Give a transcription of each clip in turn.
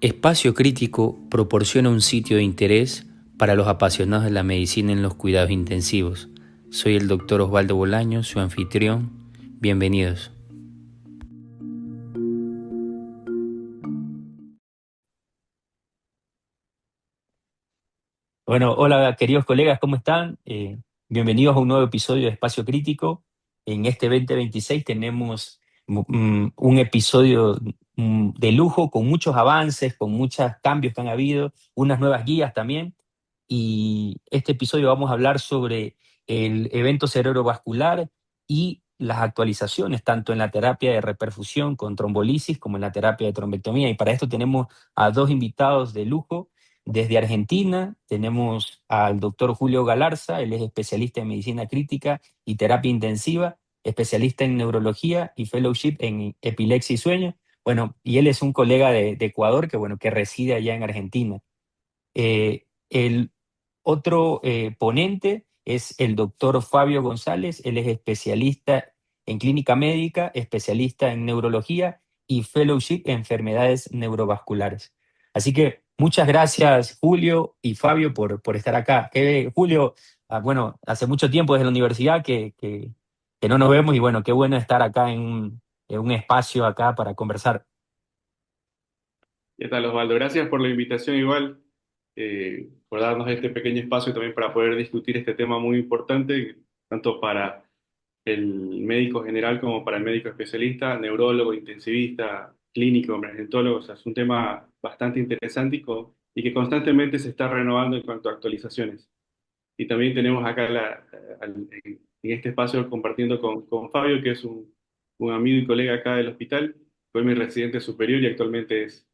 Espacio Crítico proporciona un sitio de interés para los apasionados de la medicina en los cuidados intensivos. Soy el doctor Osvaldo Bolaño, su anfitrión. Bienvenidos. Bueno, hola queridos colegas, ¿cómo están? Bienvenidos a un nuevo episodio de Espacio Crítico. En este 2026 tenemos un episodio de lujo con muchos avances, con muchos cambios que han habido, unas nuevas guías también. Y este episodio vamos a hablar sobre el evento cerebrovascular y las actualizaciones, tanto en la terapia de reperfusión con trombolisis como en la terapia de trombectomía. Y para esto tenemos a dos invitados de lujo. Desde Argentina tenemos al doctor Julio Galarza, él es especialista en medicina crítica y terapia intensiva, especialista en neurología y fellowship en epilepsia y sueño. Bueno, y él es un colega de Ecuador que reside allá en Argentina. El otro ponente es el doctor Fabio González, él es especialista en clínica médica, especialista en neurología y fellowship en enfermedades neurovasculares. Así que muchas gracias, Julio y Fabio, por estar acá. Julio, bueno, hace mucho tiempo desde la universidad que no nos vemos y bueno, qué bueno estar acá en un espacio acá para conversar. ¿Qué tal, Osvaldo? Gracias por la invitación igual, por darnos este pequeño espacio también para poder discutir este tema muy importante, tanto para el médico general como para el médico especialista, neurólogo, intensivista, clínico, emergentólogo. O sea, es un tema bastante interesante y que constantemente se está renovando en cuanto a actualizaciones. Y también tenemos acá en este espacio compartiendo con Fabio, que es un amigo y colega acá del hospital. Fue mi residente superior y actualmente es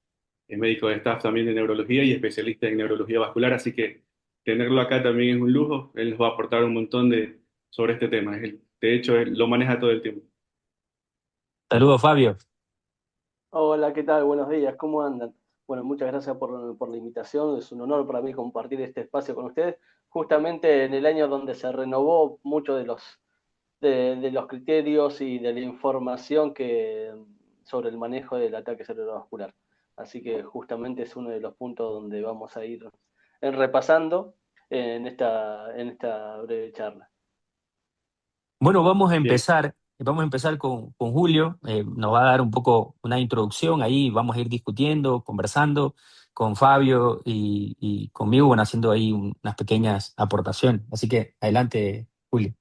médico de staff también de neurología y especialista en neurología vascular. Así que tenerlo acá también es un lujo. Él nos va a aportar un montón sobre este tema. De hecho, él lo maneja todo el tiempo. Saludos, Fabio. Hola, ¿qué tal? Buenos días, ¿cómo andan? Bueno, muchas gracias por la invitación, es un honor para mí compartir este espacio con ustedes, justamente en el año donde se renovó mucho de los criterios y de la información sobre el manejo del ataque cerebrovascular. Así que justamente es uno de los puntos donde vamos a ir repasando en esta breve charla. Bueno, Bien. vamos a empezar con Julio, nos va a dar un poco una introducción, ahí vamos a ir discutiendo, conversando con Fabio y conmigo, bueno, haciendo ahí unas pequeñas aportaciones. Así que adelante, Julio.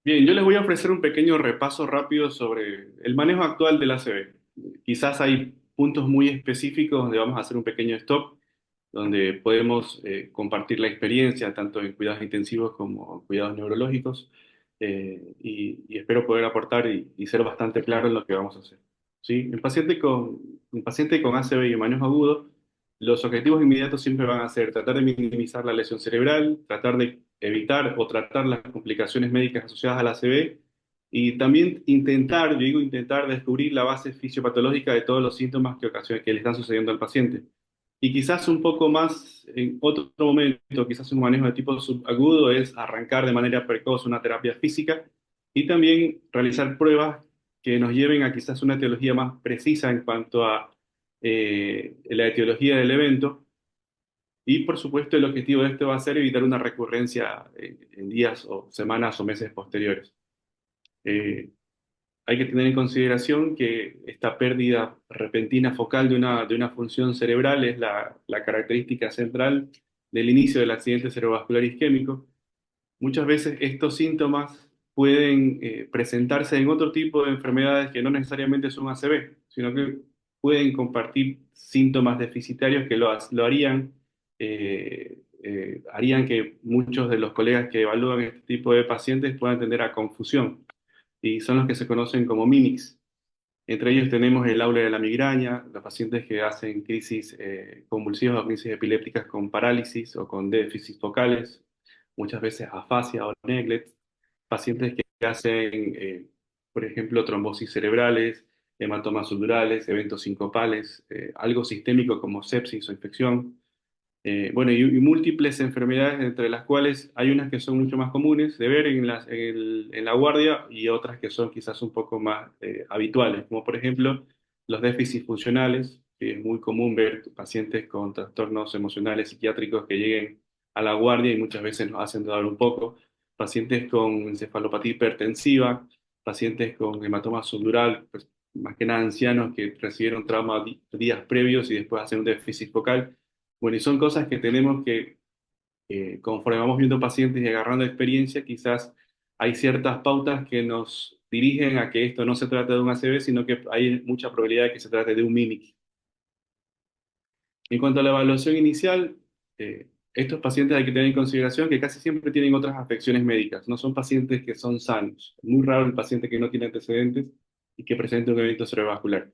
Bien, yo les voy a ofrecer un pequeño repaso rápido sobre el manejo actual del ACV. Quizás hay puntos muy específicos donde vamos a hacer un pequeño stop, donde podemos compartir la experiencia tanto en cuidados intensivos como en cuidados neurológicos, y espero poder aportar y ser bastante claro en lo que vamos a hacer. ¿Sí? Un paciente con ACV y manejo agudo, los objetivos inmediatos siempre van a ser tratar de minimizar la lesión cerebral, tratar de evitar o tratar las complicaciones médicas asociadas al ACV y también intentar, yo digo intentar descubrir la base fisiopatológica de todos los síntomas que le están sucediendo al paciente. Y quizás un poco más en otro momento, quizás un manejo de tipo subagudo es arrancar de manera precoz una terapia física y también realizar pruebas que nos lleven a quizás una etiología más precisa en cuanto a la etiología del evento. Y por supuesto el objetivo de esto va a ser evitar una recurrencia en días o semanas o meses posteriores. Eh, Hay que tener en consideración que esta pérdida repentina focal de una función cerebral es la característica central del inicio del accidente cerebrovascular isquémico. Muchas veces estos síntomas pueden presentarse en otro tipo de enfermedades que no necesariamente son ACV, sino que pueden compartir síntomas deficitarios que harían que muchos de los colegas que evalúan este tipo de pacientes puedan tender a confusión y son los que se conocen como mimics. Entre ellos tenemos el aura de la migraña, los pacientes que hacen crisis convulsivas o crisis epilépticas con parálisis o con déficits focales, muchas veces afasia o neglect, pacientes que hacen, por ejemplo, trombosis cerebrales, hematomas subdurales, eventos sincopales, algo sistémico como sepsis o infección. Bueno, y múltiples enfermedades, entre las cuales hay unas que son mucho más comunes de ver en la guardia y otras que son quizás un poco más habituales, como por ejemplo los déficits funcionales, que es muy común ver pacientes con trastornos emocionales psiquiátricos que lleguen a la guardia y muchas veces nos hacen dudar un poco, pacientes con encefalopatía hipertensiva, pacientes con hematoma subdural, pues, más que nada ancianos que recibieron trauma días previos y después hacen un déficit focal. Bueno, y son cosas que tenemos que, conforme vamos viendo pacientes y agarrando experiencia, quizás hay ciertas pautas que nos dirigen a que esto no se trata de un ACV, sino que hay mucha probabilidad de que se trate de un MIMIC. En cuanto a la evaluación inicial, estos pacientes hay que tener en consideración que casi siempre tienen otras afecciones médicas, no son pacientes que son sanos. Es muy raro el paciente que no tiene antecedentes y que presenta un evento cerebrovascular.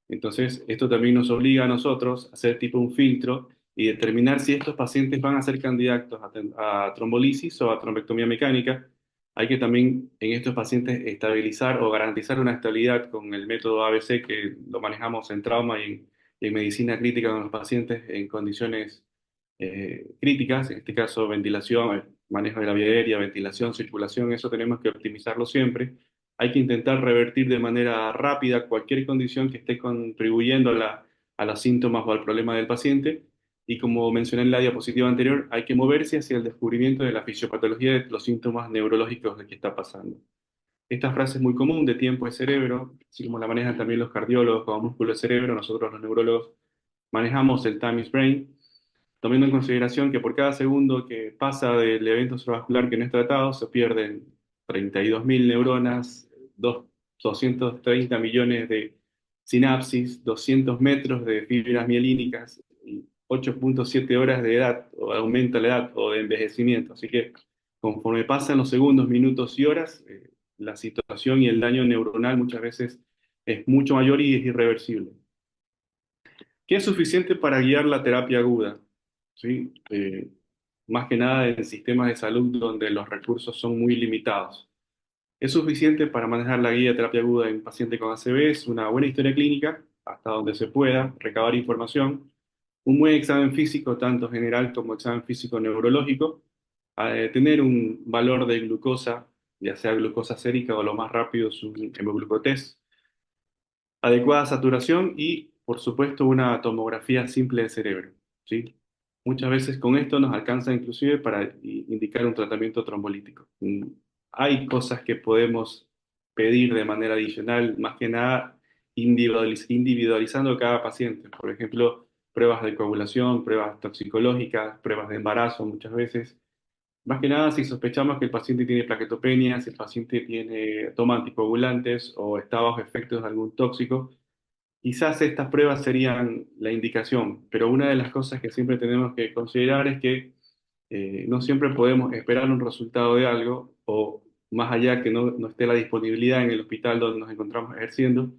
Entonces, esto también nos obliga a nosotros a hacer tipo un filtro y determinar si estos pacientes van a ser candidatos a trombolisis o a trombectomía mecánica. Hay que también en estos pacientes estabilizar o garantizar una estabilidad con el método ABC que lo manejamos en trauma y en medicina crítica con los pacientes en condiciones críticas, en este caso ventilación, manejo de la vía aérea, ventilación, circulación, eso tenemos que optimizarlo siempre. Hay que intentar revertir de manera rápida cualquier condición que esté contribuyendo a los síntomas o al problema del paciente. Y como mencioné en la diapositiva anterior, hay que moverse hacia el descubrimiento de la fisiopatología de los síntomas neurológicos de que está pasando. Esta frase es muy común de tiempo de cerebro, así como la manejan también los cardiólogos como músculo de cerebro, nosotros los neurólogos manejamos el time is brain, tomando en consideración que por cada segundo que pasa del evento cerebrovascular que no es tratado, se pierden 32.000 neuronas, 230 millones de sinapsis, 200 metros de fibras mielínicas y 8,7 horas de edad, o de aumento de la edad, o de envejecimiento. Así que conforme pasan los segundos, minutos y horas, la situación y el daño neuronal muchas veces es mucho mayor y es irreversible. ¿Qué es suficiente para guiar la terapia aguda? ¿Sí? Más que nada en sistemas de salud donde los recursos son muy limitados. Es suficiente para manejar la guía de terapia aguda en paciente con ACV, es una buena historia clínica, hasta donde se pueda, recabar información, un buen examen físico, tanto general como examen físico neurológico, tener un valor de glucosa, ya sea glucosa sérica o lo más rápido su hemoglucotest, adecuada saturación y, por supuesto, una tomografía simple de cerebro, ¿sí? Muchas veces con esto nos alcanza inclusive para indicar un tratamiento trombolítico. Hay cosas que podemos pedir de manera adicional, más que nada individualizando cada paciente. Por ejemplo, pruebas de coagulación, pruebas toxicológicas, pruebas de embarazo muchas veces. Más que nada, si sospechamos que el paciente tiene plaquetopenia, si el paciente toma anticoagulantes o está bajo efectos de algún tóxico, quizás estas pruebas serían la indicación, pero una de las cosas que siempre tenemos que considerar es que no siempre podemos esperar un resultado de algo o más allá que no esté la disponibilidad en el hospital donde nos encontramos ejerciendo,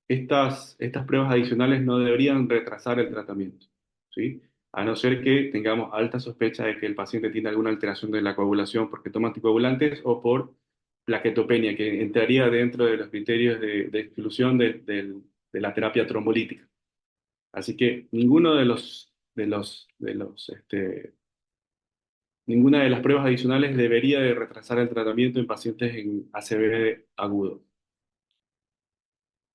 estas pruebas adicionales no deberían retrasar el tratamiento, ¿sí? A no ser que tengamos alta sospecha de que el paciente tiene alguna alteración de la coagulación porque toma anticoagulantes o por plaquetopenia, que entraría dentro de los criterios de exclusión de la terapia trombolítica. Así que ninguna de las pruebas adicionales debería de retrasar el tratamiento en pacientes en ACV agudo.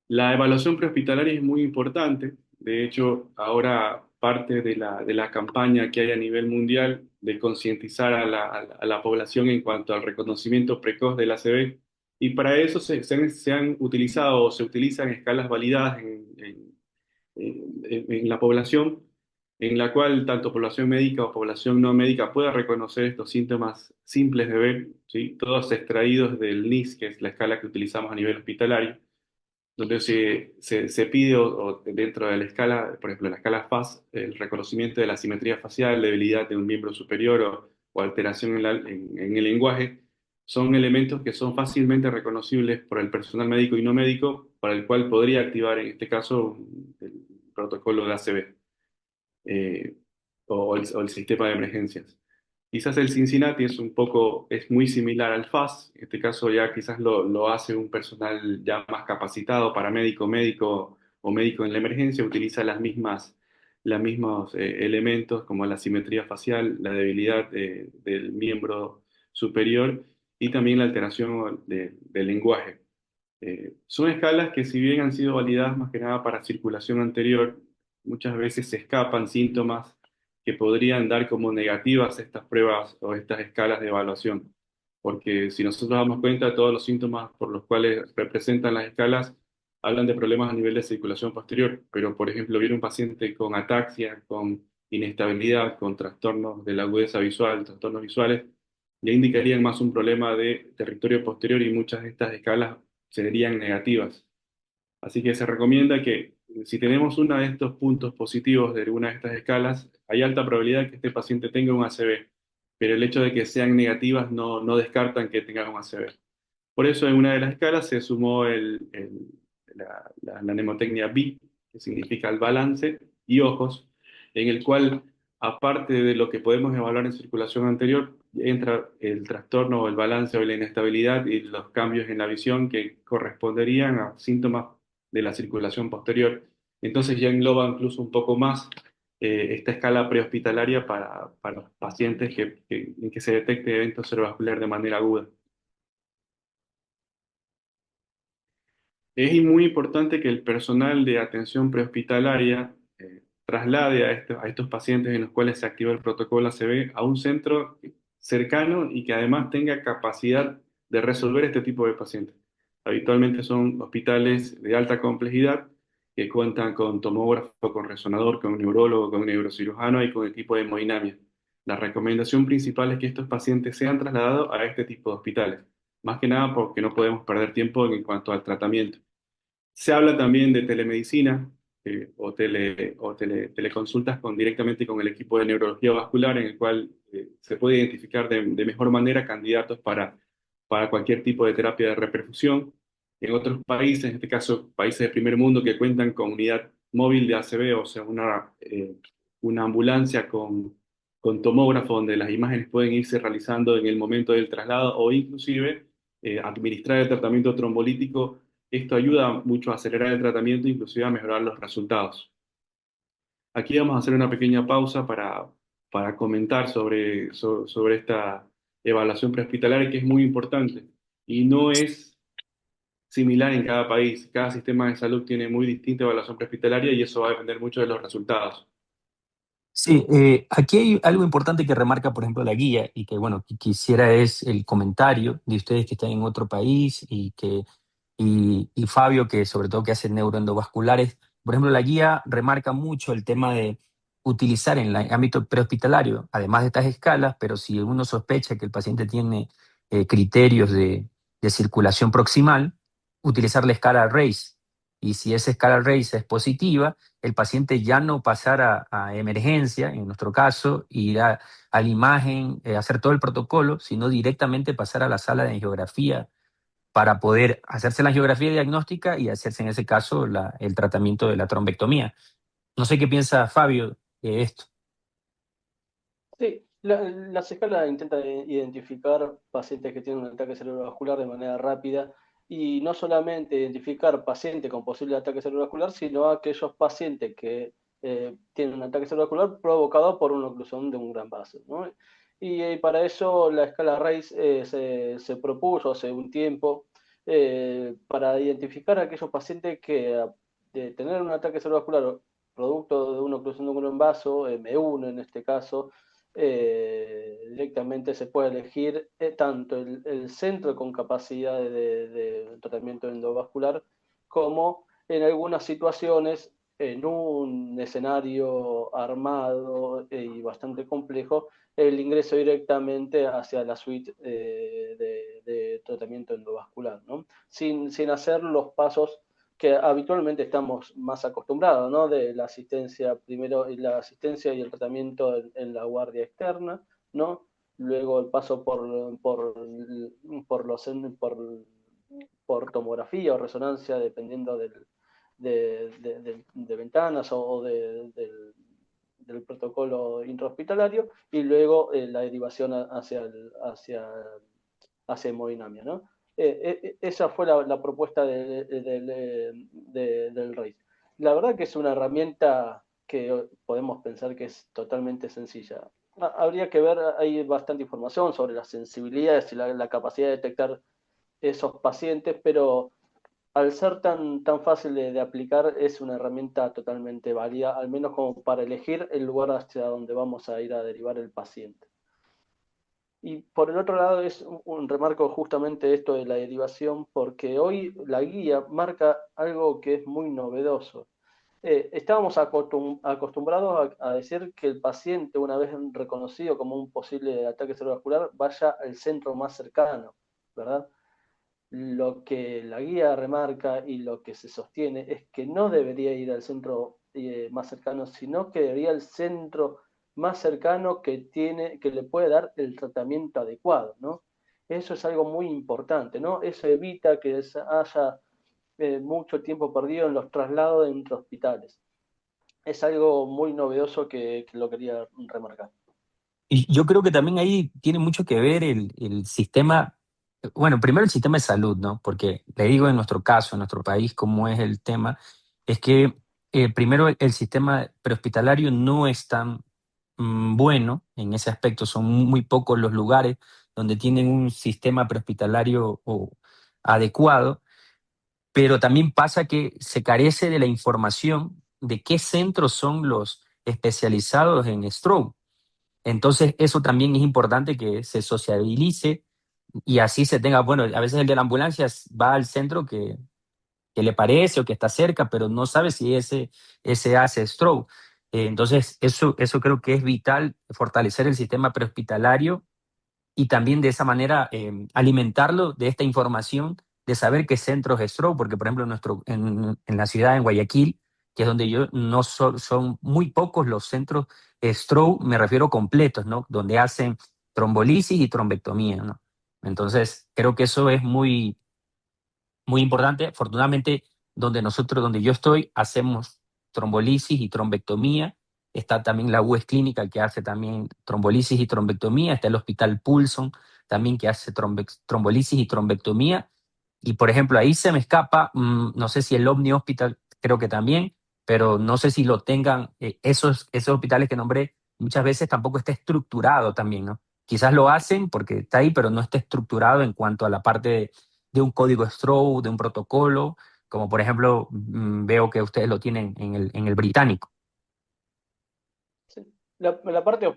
La evaluación prehospitalaria es muy importante. De hecho, ahora parte de la campaña que hay a nivel mundial de concientizar a la población en cuanto al reconocimiento precoz del ACV. Y para eso se han utilizado o se utilizan escalas validadas en la población, en la cual tanto población médica o población no médica pueda reconocer estos síntomas simples de ver, ¿sí? Todos extraídos del NIS, que es la escala que utilizamos a nivel hospitalario, donde se pide o dentro de la escala, por ejemplo, la escala FAS, el reconocimiento de la simetría facial, debilidad de un miembro superior o alteración en el lenguaje, son elementos que son fácilmente reconocibles por el personal médico y no médico, para el cual podría activar en este caso el protocolo de ACV o el sistema de emergencias. Quizás el Cincinnati es muy similar al FAS, en este caso ya quizás lo hace un personal ya más capacitado, paramédico, médico o médico en la emergencia, utiliza los mismos elementos como la simetría facial, la debilidad del miembro superior y también la alteración del lenguaje. Son escalas que si bien han sido validadas más que nada para circulación anterior, muchas veces se escapan síntomas que podrían dar como negativas estas pruebas o estas escalas de evaluación. Porque si nosotros damos cuenta de todos los síntomas por los cuales representan las escalas, hablan de problemas a nivel de circulación posterior. Pero, por ejemplo, viene un paciente con ataxia, con inestabilidad, con trastornos de la agudeza visual, trastornos visuales, ya indicarían más un problema de territorio posterior y muchas de estas escalas serían negativas. Así que se recomienda que si tenemos uno de estos puntos positivos de alguna de estas escalas, hay alta probabilidad que este paciente tenga un ACV, pero el hecho de que sean negativas no descartan que tenga un ACV. Por eso en una de las escalas se sumó la mnemotecnia B, que significa el balance, y ojos, en el cual, aparte de lo que podemos evaluar en circulación anterior, entra el trastorno o el balance o la inestabilidad y los cambios en la visión que corresponderían a síntomas de la circulación posterior. Entonces ya engloba incluso un poco más esta escala prehospitalaria para pacientes en que se detecte evento cerebrovascular de manera aguda. Es muy importante que el personal de atención prehospitalaria traslade a estos pacientes en los cuales se activa el protocolo ACV a un centro cercano y que además tenga capacidad de resolver este tipo de pacientes. Habitualmente son hospitales de alta complejidad que cuentan con tomógrafo, con resonador, con neurólogo, con neurocirujano y con equipo de hemodinamia. La recomendación principal es que estos pacientes sean trasladados a este tipo de hospitales, más que nada porque no podemos perder tiempo en cuanto al tratamiento. Se habla también de telemedicina teleconsultas directamente con el equipo de neurología vascular, en el cual se puede identificar de mejor manera candidatos para cualquier tipo de terapia de reperfusión. En otros países, en este caso países de primer mundo que cuentan con unidad móvil de ACV, o sea, una ambulancia con tomógrafo donde las imágenes pueden irse realizando en el momento del traslado o inclusive administrar el tratamiento trombolítico. Esto ayuda mucho a acelerar el tratamiento e inclusive a mejorar los resultados. Aquí vamos a hacer una pequeña pausa para comentar sobre esta evaluación prehospitalaria que es muy importante y no es similar en cada país. Cada sistema de salud tiene muy distinta evaluación prehospitalaria y eso va a depender mucho de los resultados. Sí, aquí hay algo importante que remarca, por ejemplo, la guía y que, bueno, quisiera es el comentario de ustedes que están en otro país y Fabio, que sobre todo que hace neuroendovasculares. Por ejemplo, la guía remarca mucho el tema de utilizar en el ámbito prehospitalario, además de estas escalas, pero si uno sospecha que el paciente tiene criterios de circulación proximal, utilizar la escala RACE. Y si esa escala RACE es positiva, el paciente ya no pasar a emergencia, en nuestro caso, ir a la imagen, hacer todo el protocolo, sino directamente pasar a la sala de angiografía para poder hacerse la angiografía diagnóstica y hacerse en ese caso el tratamiento de la trombectomía. No sé qué piensa Fabio de esto. Sí, las escalas intentan identificar pacientes que tienen un ataque cerebrovascular de manera rápida y no solamente identificar pacientes con posible ataque cerebrovascular, sino aquellos pacientes que tienen un ataque cerebrovascular provocado por una oclusión de un gran vaso, ¿no? Y para eso la escala RACE se propuso hace un tiempo para identificar a aquellos pacientes que de tener un ataque cerebrovascular producto de una oclusión de un gran vaso, M1 en este caso, directamente se puede elegir tanto el centro con capacidad de tratamiento endovascular como en algunas situaciones en un escenario armado y bastante complejo, el ingreso directamente hacia la suite de tratamiento endovascular, ¿no? Sin hacer los pasos que habitualmente estamos más acostumbrados, ¿no? De la asistencia primero, y la asistencia y el tratamiento en la guardia externa, ¿no? Luego el paso por, los, por tomografía o resonancia, dependiendo de ventanas del protocolo intrahospitalario, y luego la derivación hacia hemodinamia, ¿no? Esa fue la propuesta del RACE. La verdad que es una herramienta que podemos pensar que es totalmente sencilla. Habría que ver, hay bastante información sobre las sensibilidades y la capacidad de detectar esos pacientes, pero al ser tan fácil de aplicar, es una herramienta totalmente válida, al menos como para elegir el lugar hacia donde vamos a ir a derivar el paciente. Y por el otro lado es un remarco justamente esto de la derivación, porque hoy la guía marca algo que es muy novedoso. Estábamos acostumbrados a decir que el paciente, una vez reconocido como un posible ataque cerebrovascular, vaya al centro más cercano, ¿verdad? Lo que la guía remarca y lo que se sostiene es que no debería ir al centro más cercano, sino que debería ir al centro más cercano que le puede dar el tratamiento adecuado, ¿no? Eso es algo muy importante, ¿no? Eso evita que haya mucho tiempo perdido en los traslados entre hospitales. Es algo muy novedoso que lo quería remarcar. Y yo creo que también ahí tiene mucho que ver el sistema, bueno, primero el sistema de salud, ¿no? Porque le digo en nuestro caso, en nuestro país, cómo es el tema, es que primero el sistema prehospitalario no es tan bueno en ese aspecto, son muy pocos los lugares donde tienen un sistema prehospitalario adecuado, pero también pasa que se carece de la información de qué centros son los especializados en stroke. Entonces, eso también es importante que se sociabilice y así se tenga, bueno, a veces el de la ambulancia va al centro que le parece o que está cerca, pero no sabe si ese hace stroke. Entonces, eso creo que es vital, fortalecer el sistema prehospitalario y también de esa manera alimentarlo de esta información de saber qué centros es stroke, porque por ejemplo en la ciudad, en Guayaquil, que es donde yo, no son muy pocos los centros stroke, me refiero completos, ¿no? Donde hacen trombolisis y trombectomía, ¿no? Entonces, creo que eso es muy importante. Afortunadamente, donde yo estoy, hacemos trombolisis y trombectomía. Está también la UES Clínica, que hace también trombolisis y trombectomía. Está el Hospital Pulson, también, que hace trombolisis y trombectomía. Y, por ejemplo, ahí se me escapa, no sé si el Omni Hospital, creo que también, pero no sé si lo tengan, esos hospitales que nombré, muchas veces tampoco está estructurado también, ¿no? Quizás lo hacen porque está ahí, pero no está estructurado en cuanto a la parte de un código Stroke, de un protocolo, como por ejemplo veo que ustedes lo tienen en el británico. Sí. La parte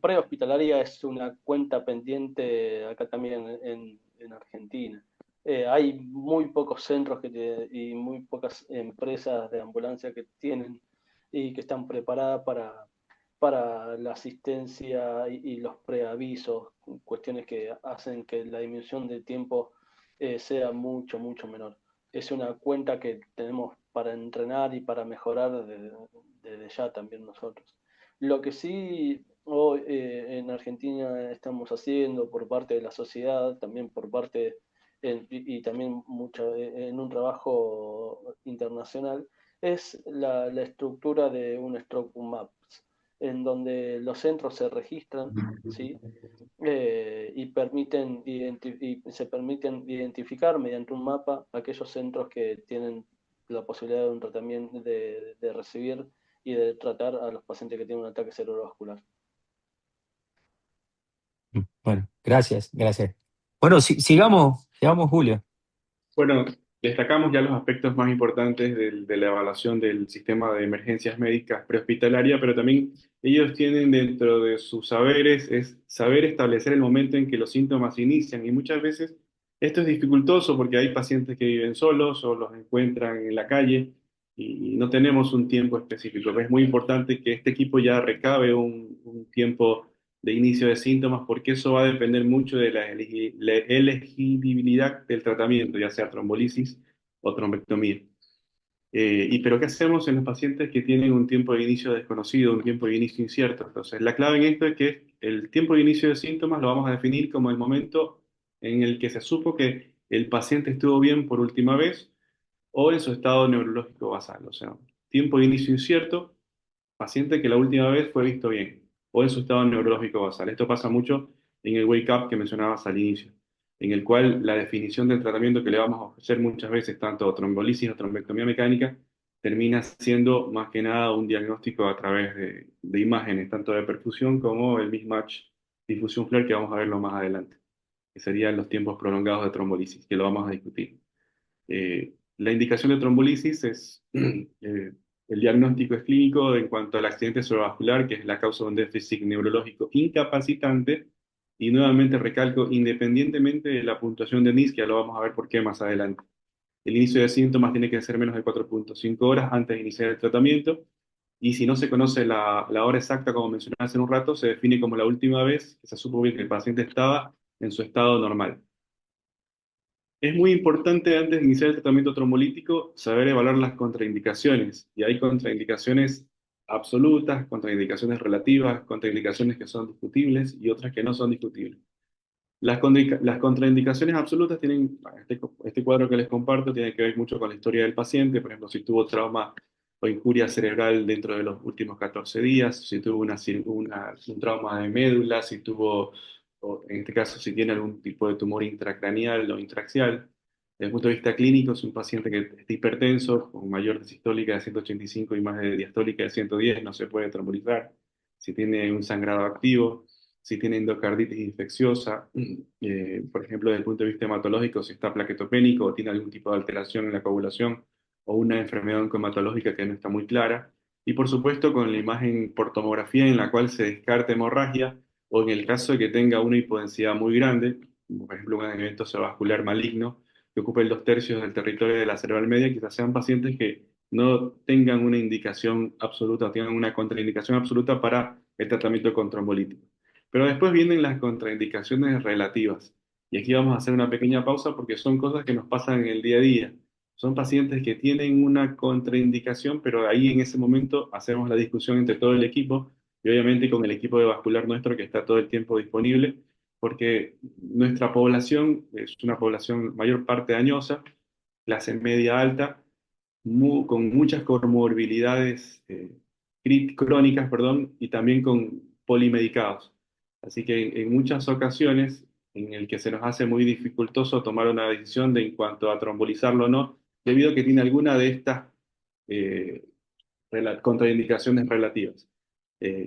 prehospitalaria es una cuenta pendiente acá también en Argentina. Hay muy pocos centros y muy pocas empresas de ambulancia que tienen y que están preparadas para la asistencia y los preavisos, cuestiones que hacen que la dimensión de tiempo sea mucho menor. Es una cuenta que tenemos para entrenar y para mejorar desde ya también nosotros. Lo que sí hoy en Argentina estamos haciendo por parte de la sociedad, también por parte y también mucho en un trabajo internacional, es la estructura de un stroke maps, en donde los centros se registran, ¿sí? Y se permiten identificar mediante un mapa aquellos centros que tienen la posibilidad de un tratamiento, de recibir y de tratar a los pacientes que tienen un ataque cerebrovascular. Bueno, gracias, gracias. Bueno, sigamos, Julio. Bueno, destacamos ya los aspectos más importantes de la evaluación del sistema de emergencias médicas prehospitalaria, pero también ellos tienen dentro de sus saberes es saber establecer el momento en que los síntomas inician y muchas veces esto es dificultoso porque hay pacientes que viven solos o los encuentran en la calle y no tenemos un tiempo específico. Es muy importante que este equipo ya recabe un tiempo de inicio de síntomas, porque eso va a depender mucho de la elegibilidad del tratamiento, ya sea trombolisis o trombectomía. Pero ¿qué hacemos en los pacientes que tienen un tiempo de inicio desconocido, un tiempo de inicio incierto? Entonces, la clave en esto es que el tiempo de inicio de síntomas lo vamos a definir como el momento en el que se supo que el paciente estuvo bien por última vez o en su estado neurológico basal. O sea, tiempo de inicio incierto, paciente que la última vez fue visto bien o en su estado neurológico basal. Esto pasa mucho en el wake up que mencionabas al inicio, en el cual la definición del tratamiento que le vamos a ofrecer muchas veces, tanto trombolisis o trombectomía mecánica, termina siendo más que nada un diagnóstico a través de imágenes, tanto de perfusión como el mismatch difusión FLAIR que vamos a verlo más adelante, que serían los tiempos prolongados de trombolisis, que lo vamos a discutir. La indicación de trombolisis es, el diagnóstico es clínico en cuanto al accidente cerebrovascular, que es la causa de un déficit neurológico incapacitante, y nuevamente recalco, independientemente de la puntuación de NIS, que ya lo vamos a ver por qué más adelante. El inicio de síntomas tiene que ser menos de 4,5 horas antes de iniciar el tratamiento, y si no se conoce la hora exacta, como mencioné hace un rato, se define como la última vez que se supo bien que el paciente estaba en su estado normal. Es muy importante antes de iniciar el tratamiento trombolítico saber evaluar las contraindicaciones. Y hay contraindicaciones absolutas, contraindicaciones relativas, contraindicaciones que son discutibles y otras que no son discutibles. Las contraindicaciones absolutas tienen, bueno, este cuadro que les comparto tiene que ver mucho con la historia del paciente, por ejemplo, si tuvo trauma o injuria cerebral dentro de los últimos 14 días, si tuvo un trauma de médula, si tuvo, o en este caso, si tiene algún tipo de tumor intracraneal o intraxial. Desde el punto de vista clínico, es un paciente que está hipertenso, con mayor sistólica de 185 y más de diastólica de 110, no se puede trombolizar. Si tiene un sangrado activo, si tiene endocarditis infecciosa, por ejemplo, desde el punto de vista hematológico, si está plaquetopénico o tiene algún tipo de alteración en la coagulación o una enfermedad oncohematológica que no está muy clara. Y por supuesto, con la imagen por tomografía en la cual se descarta hemorragia o en el caso de que tenga una hipodensidad muy grande, como por ejemplo un evento cerebrovascular maligno que ocupe el 2/3 del territorio de la cerebral media, quizás sean pacientes que no tengan una indicación absoluta, tengan una contraindicación absoluta para el tratamiento con trombolítico. Pero después vienen las contraindicaciones relativas. Y aquí vamos a hacer una pequeña pausa porque son cosas que nos pasan en el día a día. Son pacientes que tienen una contraindicación, pero ahí en ese momento hacemos la discusión entre todo el equipo y obviamente con el equipo de vascular nuestro que está todo el tiempo disponible, porque nuestra población es una población mayor parte añosa, clase media alta, con muchas comorbilidades crónicas, perdón, y también con polimedicados. Así que en muchas ocasiones en el que se nos hace muy dificultoso tomar una decisión de en cuanto a trombolizarlo o no, debido a que tiene alguna de estas eh, contraindicaciones relativas.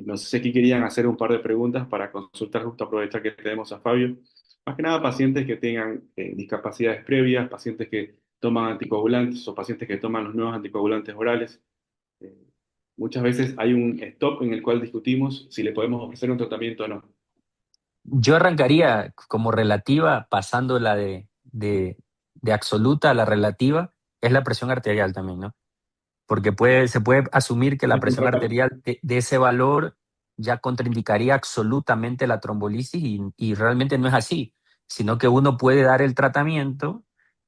No sé si aquí querían hacer un par de preguntas para consultar, justo aprovechar que tenemos a Fabio. Más que nada pacientes que tengan discapacidades previas, pacientes que toman anticoagulantes o pacientes que toman los nuevos anticoagulantes orales. Eh, Muchas veces hay un stop en el cual discutimos si le podemos ofrecer un tratamiento o no. Yo arrancaría como relativa, pasándola de absoluta a la relativa, es la presión arterial también, ¿no? Porque se puede asumir que la presión arterial de ese valor ya contraindicaría absolutamente la trombolisis y realmente no es así, sino que uno puede dar el tratamiento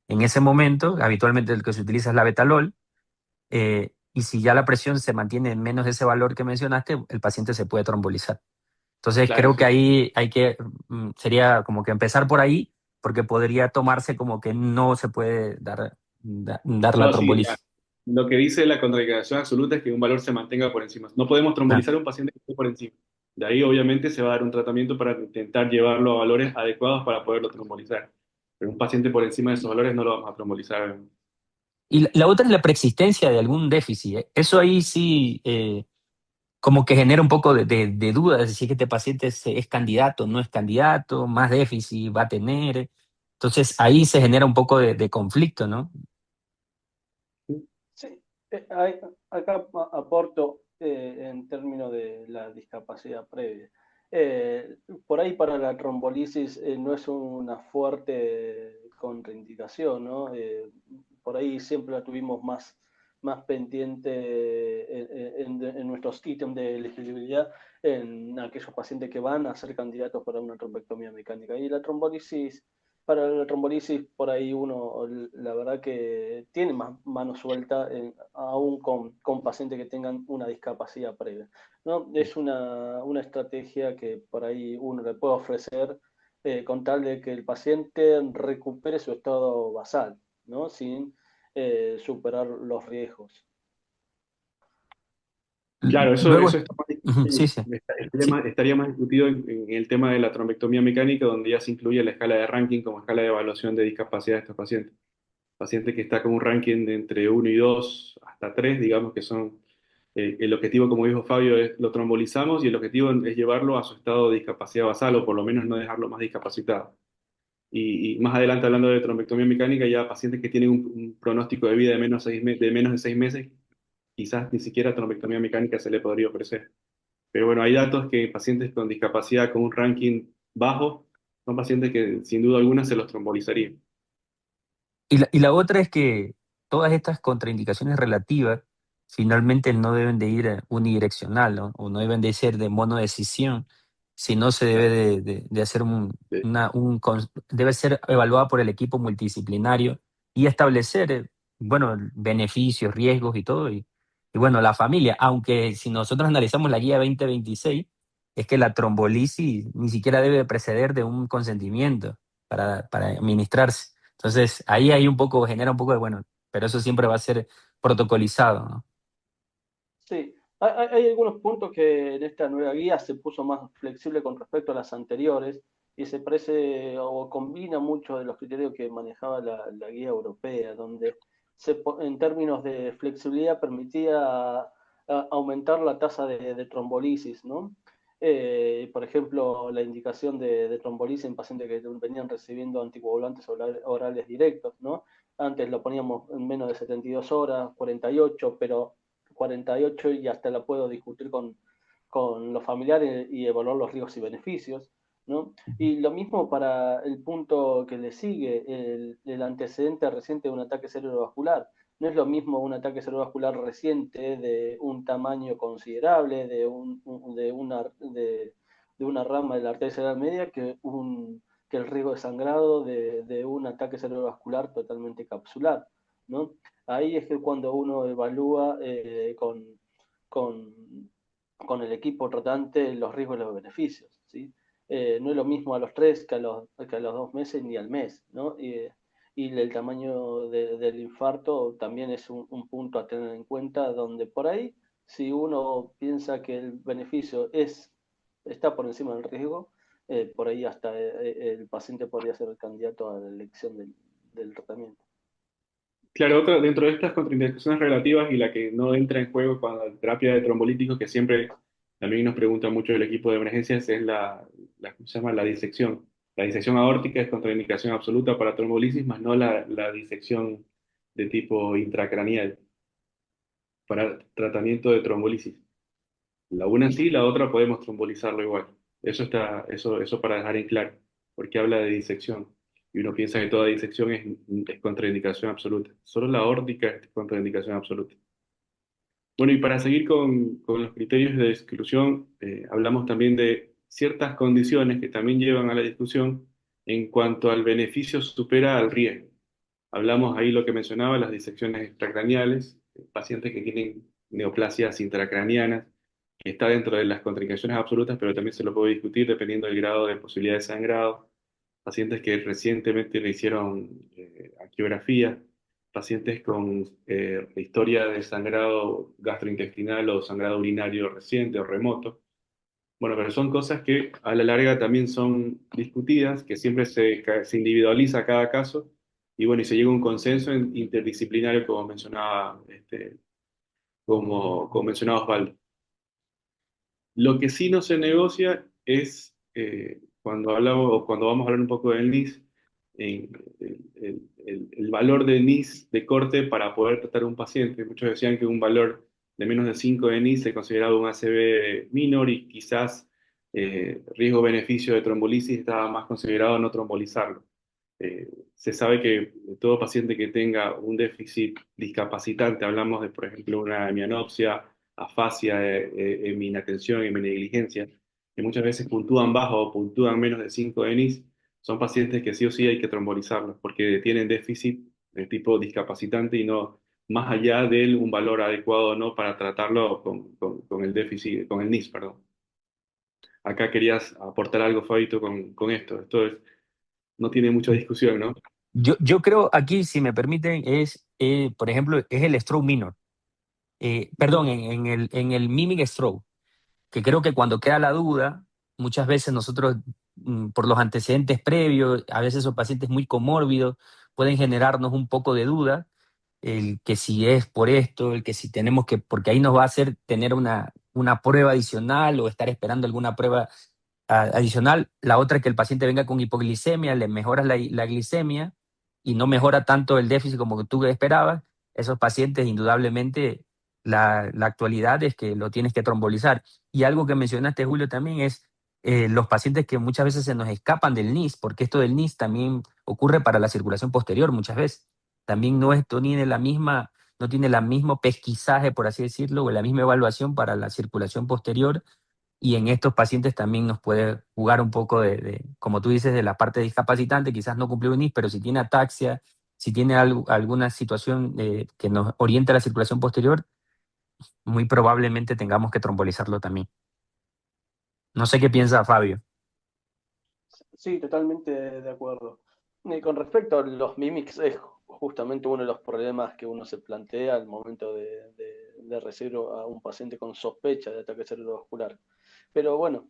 en ese momento, habitualmente el que se utiliza es la betalol, y si ya la presión se mantiene en menos de ese valor que mencionaste, el paciente se puede trombolizar. Entonces Claro, creo que sí. ahí sería como que empezar por ahí, porque podría tomarse como que no se puede dar la No, sí, trombolisis. lo que dice la contraindicación absoluta es que un valor se mantenga por encima. No podemos Ah. trombolizar a un paciente que esté por encima. De ahí, obviamente, se va a dar un tratamiento para intentar llevarlo a valores adecuados para poderlo trombolizar. Pero un paciente por encima de esos valores no lo vamos a trombolizar. Y la otra es la preexistencia de algún déficit. ¿Eh? Eso ahí sí como que genera un poco de duda de si es que este paciente es candidato, no es candidato, más déficit va a tener. Entonces ahí se genera un poco de conflicto, ¿no? Sí, acá aporto en términos de la discapacidad previa. Por ahí para la trombolisis no es una fuerte contraindicación, ¿no? Por ahí siempre la tuvimos más pendiente en nuestros ítems de elegibilidad en aquellos pacientes que van a ser candidatos para una trombectomía mecánica. Y la trombolisis para la trombolisis, por ahí uno, la verdad que tiene más mano suelta, aún con pacientes que tengan una discapacidad previa, ¿no? Es una estrategia que por ahí uno le puede ofrecer con tal de que el paciente recupere su estado basal, ¿no? Sin superar los riesgos. Claro, eso Luego, está más ujú, sí, discutido. sí, Estaría sí. más, estaría más discutido en el tema de la trombectomía mecánica, donde ya se incluye la escala de ranking como escala de evaluación de discapacidad de estos pacientes. Paciente que está con un ranking de entre 1 y 2 hasta 3, digamos que son, el objetivo, como dijo Fabio, es lo trombolizamos y el objetivo es llevarlo a su estado de discapacidad basal o por lo menos no dejarlo más discapacitado. y más adelante hablando de trombectomía mecánica, ya pacientes que tienen un pronóstico de vida de de menos de 6 meses, quizás ni siquiera trombectomía mecánica se le podría ofrecer. Pero bueno, hay datos que pacientes con discapacidad con un ranking bajo son pacientes que sin duda alguna se los trombolizarían. Y la otra es que todas estas contraindicaciones relativas finalmente no deben de ir unidireccional, ¿no? O no deben de ser de monodecisión, sino se debe Claro. de hacer Sí. debe ser evaluada por el equipo multidisciplinario y establecer, bueno, beneficios, riesgos y todo. Y bueno, la familia, aunque si nosotros analizamos la guía 2026, es que la trombolisis ni siquiera debe preceder de un consentimiento para administrarse. Entonces, ahí hay genera un poco de, bueno, pero eso siempre va a ser protocolizado, ¿no? Sí, hay algunos puntos que en esta nueva guía se puso más flexible con respecto a las anteriores y se parece o combina muchos de los criterios que manejaba la guía europea, donde en términos de flexibilidad permitía aumentar la tasa de trombolisis, ¿no? Por ejemplo, la indicación de trombolisis en pacientes que venían recibiendo anticoagulantes orales directos, ¿no? Antes lo poníamos en menos de 72 horas, 48, pero 48 y hasta la puedo discutir con los familiares y evaluar los riesgos y beneficios, ¿no? Y lo mismo para el punto que le sigue, el antecedente reciente de un ataque cerebrovascular. No es lo mismo un ataque cerebrovascular reciente de un tamaño considerable, de una rama de la arteria cerebral media, que el riesgo de sangrado de un ataque cerebrovascular totalmente capsular, ¿no? Ahí es que cuando uno evalúa con, con el equipo tratante los riesgos y los beneficios, ¿sí? No es lo mismo a los 3 que a los 2 meses ni al mes, ¿no? Y el tamaño del infarto también es un punto a tener en cuenta, donde por ahí, si uno piensa que el beneficio está por encima del riesgo, por ahí hasta el paciente podría ser el candidato a la elección del tratamiento. Claro, otra, dentro de estas contraindicaciones relativas y la que no entra en juego con la terapia de trombolíticos, que siempre también nos pregunta mucho el equipo de emergencias, es ¿cómo se llama? La disección. La disección aórtica es contraindicación absoluta para trombolisis, más no la disección de tipo intracraneal para tratamiento de trombolisis. La una sí, la otra podemos trombolizarlo igual. Eso para dejar en claro, porque habla de disección. Y uno piensa que toda disección es contraindicación absoluta. Solo la aórtica es contraindicación absoluta. Bueno, y para seguir con los criterios de exclusión, hablamos también de ciertas condiciones que también llevan a la discusión en cuanto al beneficio supera al riesgo. Hablamos ahí lo que mencionaba, las disecciones extracraneales, pacientes que tienen neoplasias intracraneanas, que está dentro de las contraindicaciones absolutas, pero también se lo puede discutir dependiendo del grado de posibilidad de sangrado. Pacientes que recientemente le hicieron angiografía, pacientes con historia de sangrado gastrointestinal o sangrado urinario reciente o remoto. Bueno, pero son cosas que a la larga también son discutidas, que siempre se individualiza cada caso y bueno, y se llega a un consenso interdisciplinario como mencionaba, como mencionaba Osvaldo. Lo que sí no se negocia es cuando hablamos o cuando vamos a hablar un poco del NIS, el valor del NIS de corte para poder tratar a un paciente. Muchos decían que un valor de menos de 5 de NIS se consideraba un ACV minor y quizás riesgo-beneficio de trombolisis estaba más considerado no trombolizarlo. Se sabe que todo paciente que tenga un déficit discapacitante, hablamos de, por ejemplo, una hemianopsia, afasia, inatención, negligencia, que muchas veces puntúan bajo o puntúan menos de 5 de NIS, son pacientes que sí o sí hay que trombolizarlos porque tienen déficit de tipo discapacitante y no más allá de un valor adecuado o no para tratarlo con el déficit, con el NIS, perdón. Acá querías aportar algo, Fabito, con esto. No tiene mucha discusión, ¿no? Yo creo aquí, si me permiten, por ejemplo, es el stroke minor. Perdón, en el mimic stroke, que creo que cuando queda la duda, muchas veces nosotros, por los antecedentes previos, a veces esos pacientes muy comórbidos pueden generarnos un poco de duda, el que si es por esto, el que si tenemos que, porque ahí nos va a hacer tener una prueba adicional o estar esperando alguna prueba adicional, la otra es que el paciente venga con hipoglicemia, le mejoras la glicemia y no mejora tanto el déficit como tú esperabas. Esos pacientes, indudablemente, la actualidad es que lo tienes que trombolizar. Y algo que mencionaste, Julio, también es los pacientes que muchas veces se nos escapan del NIS, porque esto del NIS también ocurre para la circulación posterior muchas veces. También no tiene no tiene el mismo pesquisaje, por así decirlo, o la misma evaluación para la circulación posterior, y en estos pacientes también nos puede jugar un poco como tú dices, de la parte discapacitante, quizás no cumplió un NIS, pero si tiene ataxia, si tiene alguna situación que nos orienta a la circulación posterior, muy probablemente tengamos que trombolizarlo también. No sé qué piensa Fabio. Sí, totalmente de acuerdo. Y con respecto a los mimics, es justamente uno de los problemas que uno se plantea al momento de recibir a un paciente con sospecha de ataque cerebrovascular. Pero bueno,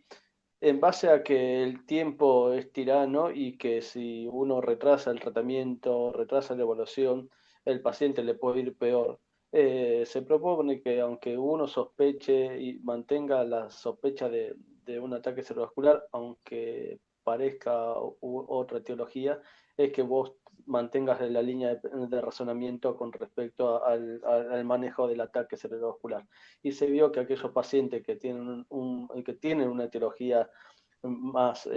en base a que el tiempo es tirano y que si uno retrasa el tratamiento, retrasa la evaluación, el paciente le puede ir peor. Se propone que aunque uno sospeche y mantenga la sospecha de un ataque cerebrovascular, aunque parezca otra etiología, es que vos mantengas la línea de razonamiento con respecto al manejo del ataque cerebrovascular. Y se vio que aquellos pacientes que tienen, que tienen una etiología más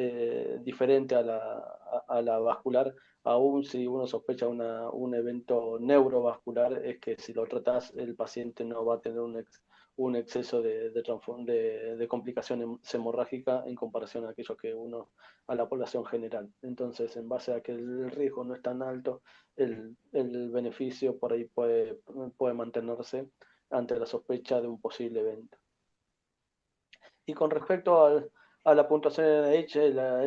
diferente a la vascular, aún si uno sospecha un evento neurovascular, es que si lo tratas el paciente no va a tener un exceso de complicación hemorrágica en comparación a aquellos que a la población general. Entonces, en base a que el riesgo no es tan alto, el beneficio por ahí puede mantenerse ante la sospecha de un posible evento. Y con respecto a la puntuación de NIH, la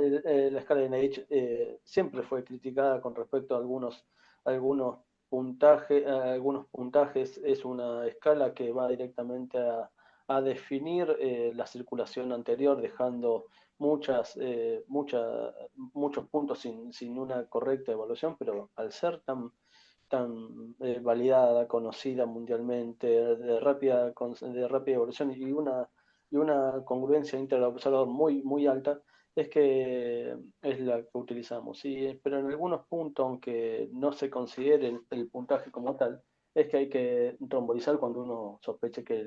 escala de NIH siempre fue criticada con respecto a algunos puntajes. Es una escala que va directamente a definir la circulación anterior, dejando muchos puntos sin una correcta evaluación, pero al ser tan validada, conocida mundialmente, de rápida evolución y una congruencia interobservador muy alta, es que es la que utilizamos. Sí, pero en algunos puntos, aunque no se considere el puntaje como tal, es que hay que trombolizar cuando uno sospeche que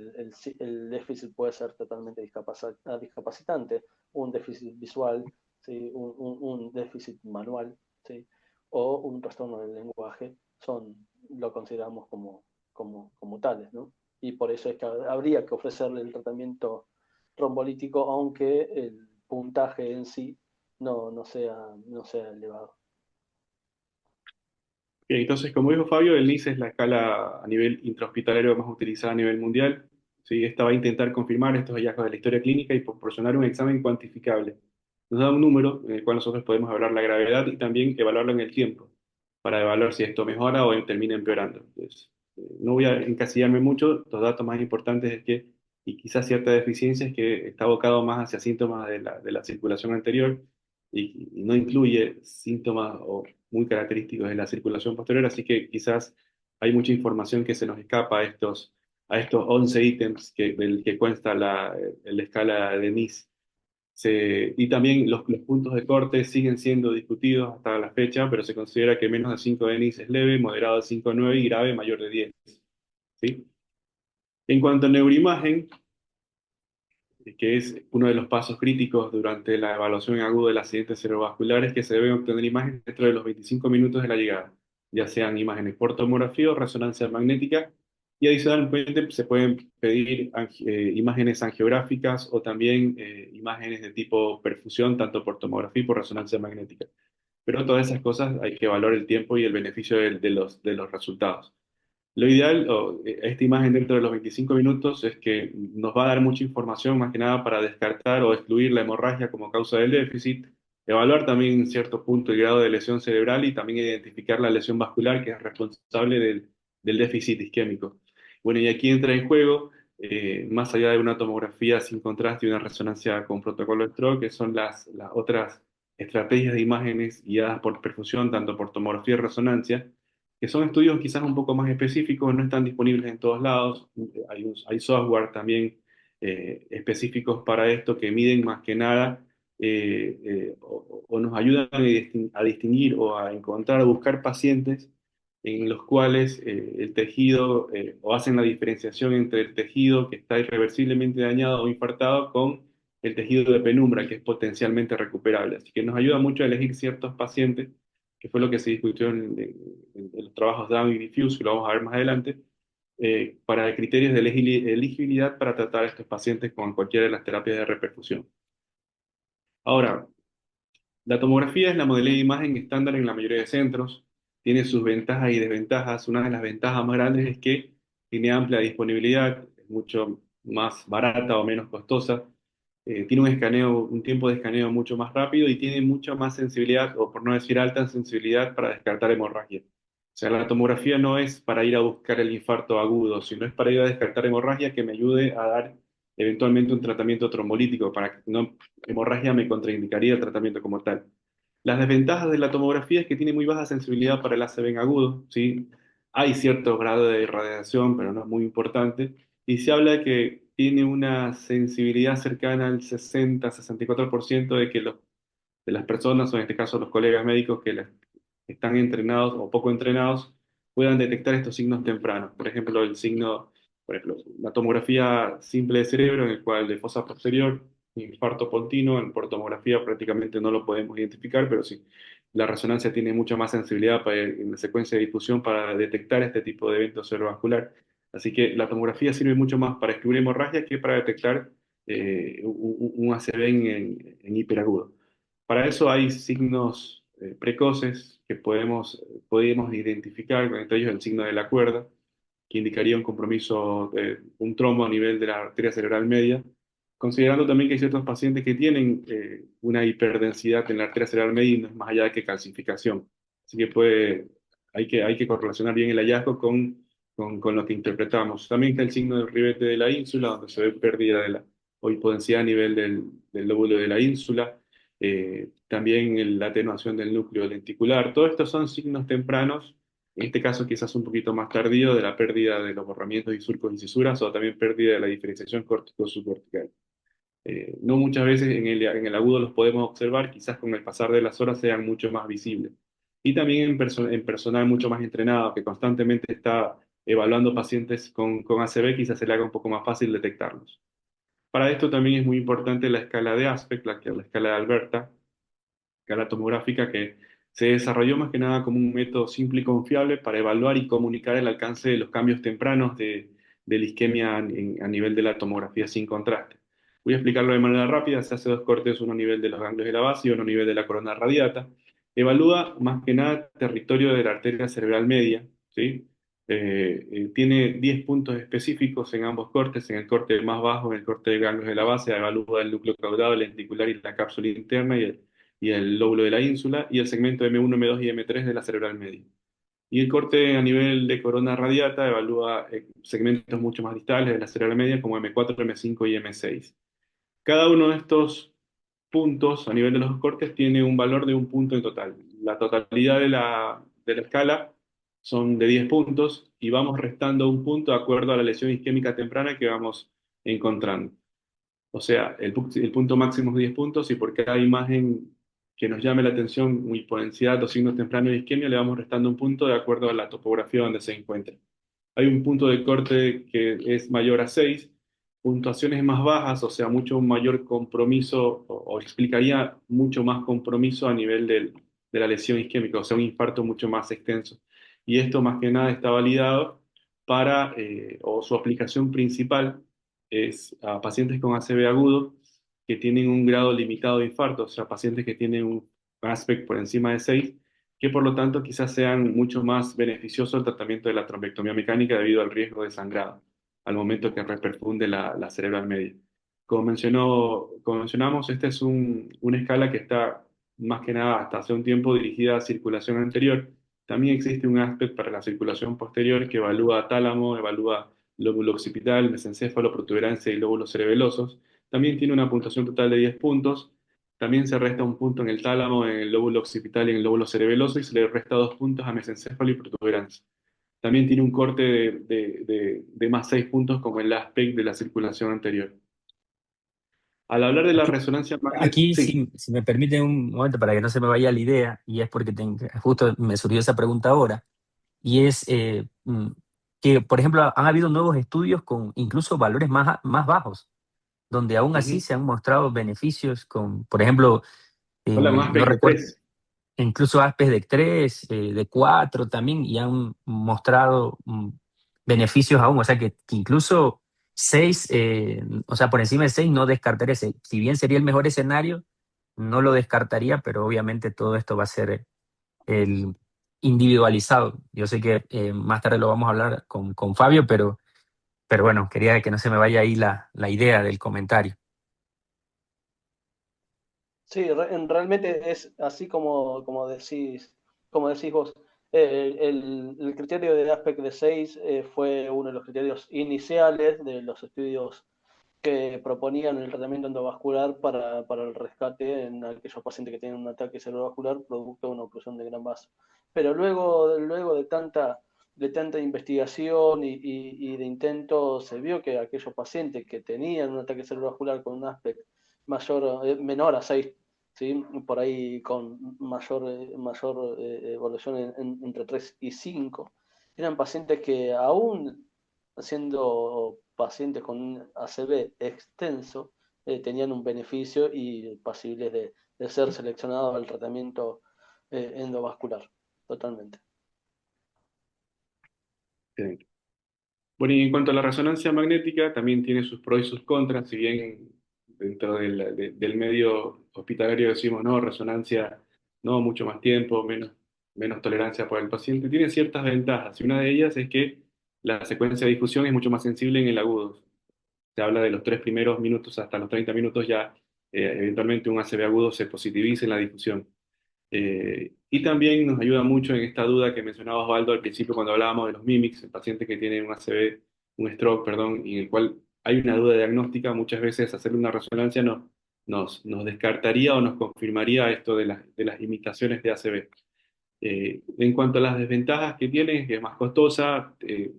el déficit puede ser totalmente discapacitante, un déficit visual, ¿sí? Un déficit manual, ¿sí? O un trastorno del lenguaje, lo consideramos como tales, ¿no? Y por eso es que habría que ofrecerle el tratamiento trombolítico, aunque el puntaje en sí no sea elevado. Bien, entonces, como dijo Fabio, el NICE es la escala a nivel intrahospitalario más utilizada a nivel mundial. ¿Sí? Esta va a intentar confirmar estos hallazgos de la historia clínica y proporcionar un examen cuantificable. Nos da un número en el cual nosotros podemos evaluar la gravedad y también evaluarlo en el tiempo, para evaluar si esto mejora o termina empeorando. Entonces, no voy a encasillarme mucho, los datos más importantes es que, y quizás cierta deficiencia, es que está abocado más hacia síntomas de la circulación anterior y no incluye síntomas muy característicos de la circulación posterior, así que quizás hay mucha información que se nos escapa a estos 11 ítems del que consta la escala de NIS. Y también los puntos de corte siguen siendo discutidos hasta la fecha, pero se considera que menos de 5 de NIS es leve, moderado de 5 a 9 y grave mayor de 10. ¿Sí? En cuanto a neuroimagen, que es uno de los pasos críticos durante la evaluación aguda del accidente cerebrovascular, es que se deben obtener imágenes dentro de los 25 minutos de la llegada, ya sean imágenes por tomografía o resonancia magnética, y adicionalmente se pueden pedir imágenes angiográficas o también imágenes de tipo perfusión, tanto por tomografía y por resonancia magnética. Pero todas esas cosas hay que evaluar el tiempo y el beneficio de los resultados. Lo ideal, esta imagen dentro de los 25 minutos, es que nos va a dar mucha información, más que nada para descartar o excluir la hemorragia como causa del déficit, evaluar también en cierto punto el grado de lesión cerebral y también identificar la lesión vascular que es responsable del déficit isquémico. Bueno, y aquí entra en juego, más allá de una tomografía sin contraste y una resonancia con protocolo stroke, que son las otras estrategias de imágenes guiadas por perfusión, tanto por tomografía y resonancia, que son estudios quizás un poco más específicos, no están disponibles en todos lados. Hay software también específicos para esto que miden más que nada o nos ayudan a distinguir o a encontrar, a buscar pacientes en los cuales el tejido, o hacen la diferenciación entre el tejido que está irreversiblemente dañado o infartado con el tejido de penumbra, que es potencialmente recuperable. Así que nos ayuda mucho a elegir ciertos pacientes, que fue lo que se discutió en los trabajos de Down y Diffuse, que lo vamos a ver más adelante, para criterios de elegibilidad para tratar a estos pacientes con cualquiera de las terapias de reperfusión. Ahora, la tomografía es la modalidad de imagen estándar en la mayoría de centros, tiene sus ventajas y desventajas. Una de las ventajas más grandes es que tiene amplia disponibilidad, es mucho más barata o menos costosa, tiene un escaneo, un tiempo de escaneo mucho más rápido y tiene mucha más sensibilidad, o por no decir alta sensibilidad, para descartar hemorragia. O sea, la tomografía no es para ir a buscar el infarto agudo, sino es para ir a descartar hemorragia que me ayude a dar eventualmente un tratamiento trombolítico, para que no hemorragia me contraindicaría el tratamiento como tal. Las desventajas de la tomografía es que tiene muy baja sensibilidad para el ACV en agudo, ¿sí? Hay cierto grado de irradiación, pero no es muy importante. Y se habla de que tiene una sensibilidad cercana al 60-64% de que de las personas, o en este caso los colegas médicos están entrenados o poco entrenados, puedan detectar estos signos tempranos. Por ejemplo, por ejemplo, la tomografía simple de cerebro, en el cual de fosa posterior, infarto pontino, por tomografía prácticamente no lo podemos identificar, pero sí, la resonancia tiene mucha más sensibilidad en la secuencia de difusión para detectar este tipo de evento cerebrovascular. Así que la tomografía sirve mucho más para descubrir hemorragia que para detectar un ACV en hiperagudo. Para eso hay signos precoces que podemos identificar, entre ellos el signo de la cuerda, que indicaría un compromiso, un trombo a nivel de la arteria cerebral media, considerando también que hay ciertos pacientes que tienen una hiperdensidad en la arteria cerebral media y no es más allá de que calcificación. Así que hay que correlacionar bien el hallazgo con lo que interpretamos. También está el signo del ribete de la ínsula, donde se ve pérdida de la o hipodensidad a nivel del lóbulo de la ínsula. También la atenuación del núcleo lenticular. Todos estos son signos tempranos, en este caso quizás un poquito más tardío, de la pérdida de los borramientos y surcos y cisuras, o también pérdida de la diferenciación córtico-subcortical. No muchas veces en el agudo los podemos observar, quizás con el pasar de las horas sean mucho más visibles. Y también en personal mucho más entrenado, que constantemente está evaluando pacientes con ACV, quizás se le haga un poco más fácil detectarlos. Para esto también es muy importante la escala de Aspect, la escala de Alberta, escala tomográfica, que se desarrolló más que nada como un método simple y confiable para evaluar y comunicar el alcance de los cambios tempranos de la isquemia a nivel de la tomografía sin contraste. Voy a explicarlo de manera rápida. Se hace dos cortes, uno a nivel de los ganglios de la base y uno a nivel de la corona radiata. Evalúa más que nada territorio de la arteria cerebral media, ¿sí? Tiene 10 puntos específicos en ambos cortes. En el corte más bajo, en el corte de ganglios de la base, evalúa el núcleo caudado, el lenticular y la cápsula interna y el lóbulo de la ínsula, y el segmento M1, M2 y M3 de la cerebral media. Y el corte a nivel de corona radiata evalúa segmentos mucho más distales de la cerebral media, como M4, M5 y M6. Cada uno de estos puntos a nivel de los cortes tiene un valor de un punto en total. La totalidad de la escala son de 10 puntos y vamos restando un punto de acuerdo a la lesión isquémica temprana que vamos encontrando. O sea, el punto máximo es 10 puntos y por cada imagen que nos llame la atención, hipodensidad o signos tempranos de isquemia, le vamos restando un punto de acuerdo a la topografía donde se encuentra. Hay un punto de corte que es mayor a 6, puntuaciones más bajas, o sea, mucho mayor compromiso, o explicaría mucho más compromiso a nivel de la lesión isquémica, o sea, un infarto mucho más extenso. Y esto más que nada está validado o su aplicación principal es a pacientes con ACV agudo que tienen un grado limitado de infarto, o sea, pacientes que tienen un aspect por encima de 6, que por lo tanto quizás sean mucho más beneficioso el tratamiento de la trombectomía mecánica debido al riesgo de sangrado al momento que reperfunde la cerebral media. Como mencionamos, esta es una escala que está más que nada hasta hace un tiempo dirigida a circulación anterior. También existe un aspecto para la circulación posterior que evalúa tálamo, evalúa lóbulo occipital, mesencéfalo, protuberancia y lóbulos cerebelosos. También tiene una puntuación total de 10 puntos. También se resta un punto en el tálamo, en el lóbulo occipital y en el lóbulo cerebeloso, y se le resta 2 puntos a mesencéfalo y protuberancia. También tiene un corte de más 6 puntos como el aspect de la circulación anterior. Al hablar de la Aquí, resonancia magnética, aquí sí. si me permite un momento para que no se me vaya la idea, y es porque justo me surgió esa pregunta ahora, y es que, por ejemplo, han habido nuevos estudios con incluso valores más bajos, donde aún así Ujú. se han mostrado beneficios con, por ejemplo, Hola, más no de recuerdo, 3. incluso ASPES de 3 de 4 también, y han mostrado beneficios aún, o sea que incluso 6 o sea, por encima de 6 no descartaría ese. Si bien sería el mejor escenario, no lo descartaría, pero obviamente todo esto va a ser el individualizado. Yo sé que más tarde lo vamos a hablar con Fabio, pero bueno, quería que no se me vaya ahí la idea del comentario. Sí, realmente es así como decís vos. El criterio de ASPEC de 6 fue uno de los criterios iniciales de los estudios que proponían el tratamiento endovascular para el rescate en aquellos pacientes que tienen un ataque cerebrovascular producto de una oclusión de gran vaso. Pero luego de tanta investigación y de intento, se vio que aquellos pacientes que tenían un ataque cerebrovascular con un aspecto menor a 6, ¿sí? Por ahí con mayor evolución entre 3 y 5, eran pacientes que aún siendo pacientes con un ACV extenso, tenían un beneficio y posibles de ser seleccionados al tratamiento endovascular, totalmente. Excelente. Bueno, y en cuanto a la resonancia magnética, también tiene sus pros y sus contras. Si bien dentro del medio hospitalario decimos, no, resonancia, no, mucho más tiempo, menos tolerancia para el paciente, tiene ciertas ventajas. Y una de ellas es que la secuencia de difusión es mucho más sensible en el agudo. Se habla de los 3 primeros minutos hasta los 30 minutos ya, eventualmente un ACV agudo se positiviza en la difusión. Y también nos ayuda mucho en esta duda que mencionaba Osvaldo al principio cuando hablábamos de los mimics, el paciente que tiene un ACV, un stroke, perdón, y en el cual hay una duda diagnóstica. Muchas veces hacerle una resonancia nos descartaría o nos confirmaría esto de las imitaciones de ACV. En cuanto a las desventajas que tiene, es que es más costosa,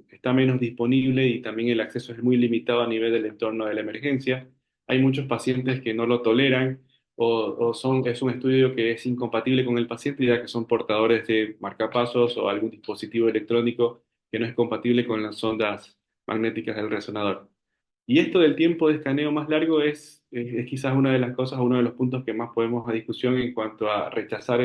está menos disponible y también el acceso es muy limitado a nivel del entorno de la emergencia. Hay muchos pacientes que no lo toleran es un estudio que es incompatible con el paciente ya que son portadores de marcapasos o algún dispositivo electrónico que no es compatible con las ondas magnéticas del resonador. Y esto del tiempo de escaneo más largo es quizás una de las cosas, uno de los puntos que más podemos a discusión en cuanto a rechazar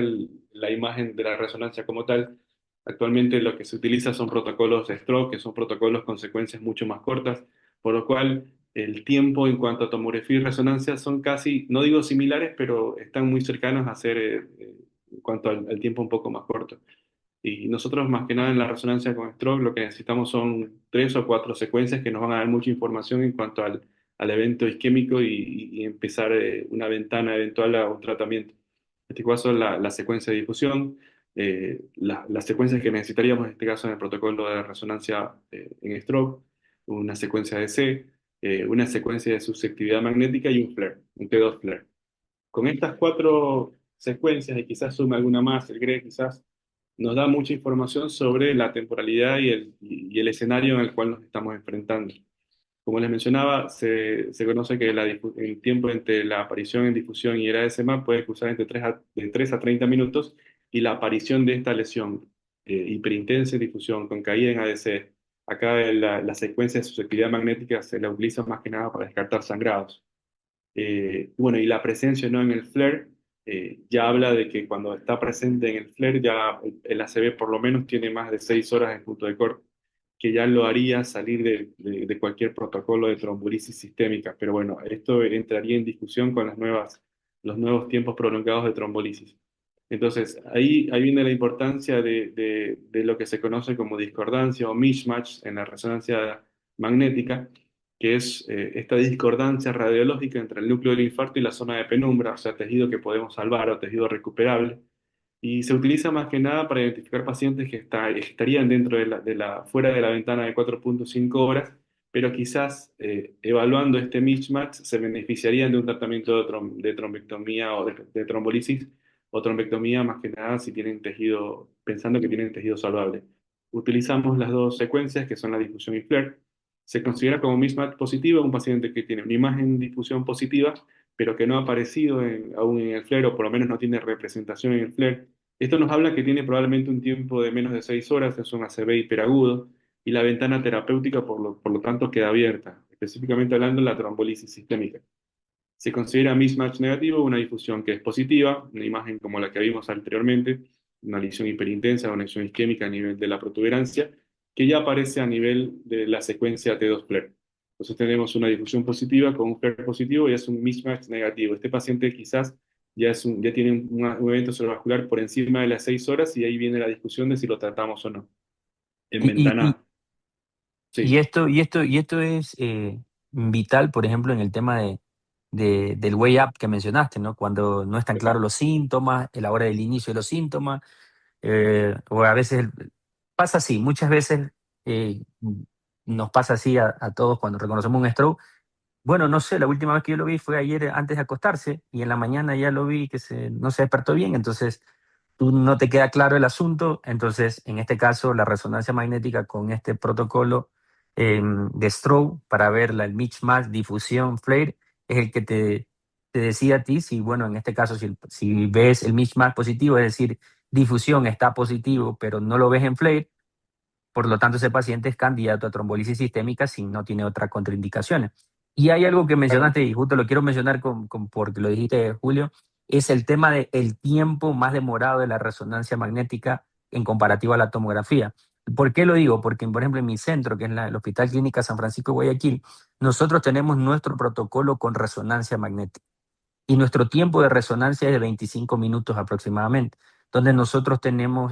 la imagen de la resonancia como tal. Actualmente lo que se utiliza son protocolos de stroke, que son protocolos con secuencias mucho más cortas, por lo cual el tiempo en cuanto a tomografía y resonancia son casi, no digo similares, pero están muy cercanos a ser en cuanto al tiempo un poco más corto. Y nosotros más que nada en la resonancia con stroke lo que necesitamos son 3 o 4 secuencias que nos van a dar mucha información en cuanto al evento isquémico y empezar una ventana eventual a un tratamiento. En este caso la secuencia de difusión, las secuencias que necesitaríamos en este caso en el protocolo de resonancia en stroke, una secuencia de C, una secuencia de susceptibilidad magnética y un flare, un T2 flare. Con estas 4 secuencias, y quizás sume alguna más, el GRE quizás, nos da mucha información sobre la temporalidad y el escenario en el cual nos estamos enfrentando. Como les mencionaba, se conoce que el tiempo entre la aparición en difusión y era SMA puede cruzar de 3 a 30 minutos y la aparición de esta lesión hiperintensa en difusión con caída en ADC. Acá la secuencia de susceptibilidad magnética se la utiliza más que nada para descartar sangrados. Bueno, y la presencia o no en el flare ya habla de que cuando está presente en el flare ya el ACV por lo menos tiene más de 6 horas en punto de corte, que ya lo haría salir de cualquier protocolo de trombolisis sistémica. Pero bueno, esto entraría en discusión con los nuevos tiempos prolongados de trombolisis. Entonces, ahí viene la importancia de lo que se conoce como discordancia o mismatch en la resonancia magnética, que es esta discordancia radiológica entre el núcleo del infarto y la zona de penumbra, o sea, tejido que podemos salvar o tejido recuperable. Y se utiliza más que nada para identificar pacientes que estarían dentro fuera de la ventana de 4,5 horas, pero quizás evaluando este mismatch se beneficiarían de un tratamiento de trombectomía o de trombolisis o trombectomía más que nada si tienen pensando que tienen tejido salvable. Utilizamos las dos secuencias que son la difusión y FLAIR. Se considera como mismatch positivo un paciente que tiene una imagen de difusión positiva, pero que no ha aparecido aún en el flare, o por lo menos no tiene representación en el flare. Esto nos habla que tiene probablemente un tiempo de menos de 6 horas, es un ACV hiperagudo, y la ventana terapéutica, por lo tanto, queda abierta, específicamente hablando de la trombolisis sistémica. Se considera mismatch negativo una difusión que es positiva, una imagen como la que vimos anteriormente, una lesión hiperintensa o una lesión isquémica a nivel de la protuberancia, que ya aparece a nivel de la secuencia T2 FLAIR. Entonces tenemos una difusión positiva con un FLAIR positivo y es un mismatch negativo. Este paciente quizás ya tiene un evento cerebrovascular por encima de las 6 horas y ahí viene la discusión de si lo tratamos o no. En Y, y, y, ventana, sí, y esto es vital, por ejemplo, en el tema del way up que mencionaste, ¿no? Cuando no están claros los síntomas, la hora del inicio de los síntomas, o a veces pasa así, muchas veces eh, nos pasa así a todos cuando reconocemos un stroke. Bueno, no sé, la última vez que yo lo vi fue ayer antes de acostarse y en la mañana ya lo vi que no se despertó bien, entonces tú no te queda claro el asunto, entonces en este caso la resonancia magnética con este protocolo de Stroke para ver el mismatch, difusión, flare, es el que te decía a ti si, bueno, en este caso si ves el mismatch positivo, es decir, difusión está positivo, pero no lo ves en flare, por lo tanto, ese paciente es candidato a trombolisis sistémica si no tiene otras contraindicaciones. Y hay algo que claro. mencionaste, y justo lo quiero mencionar porque lo dijiste, Julio, es el tema del tiempo más demorado de la resonancia magnética en comparativa a la tomografía. ¿Por qué lo digo? Porque, por ejemplo, en mi centro, que es el Hospital Clínica San Francisco de Guayaquil, nosotros tenemos nuestro protocolo con resonancia magnética y nuestro tiempo de resonancia es de 25 minutos aproximadamente, donde nosotros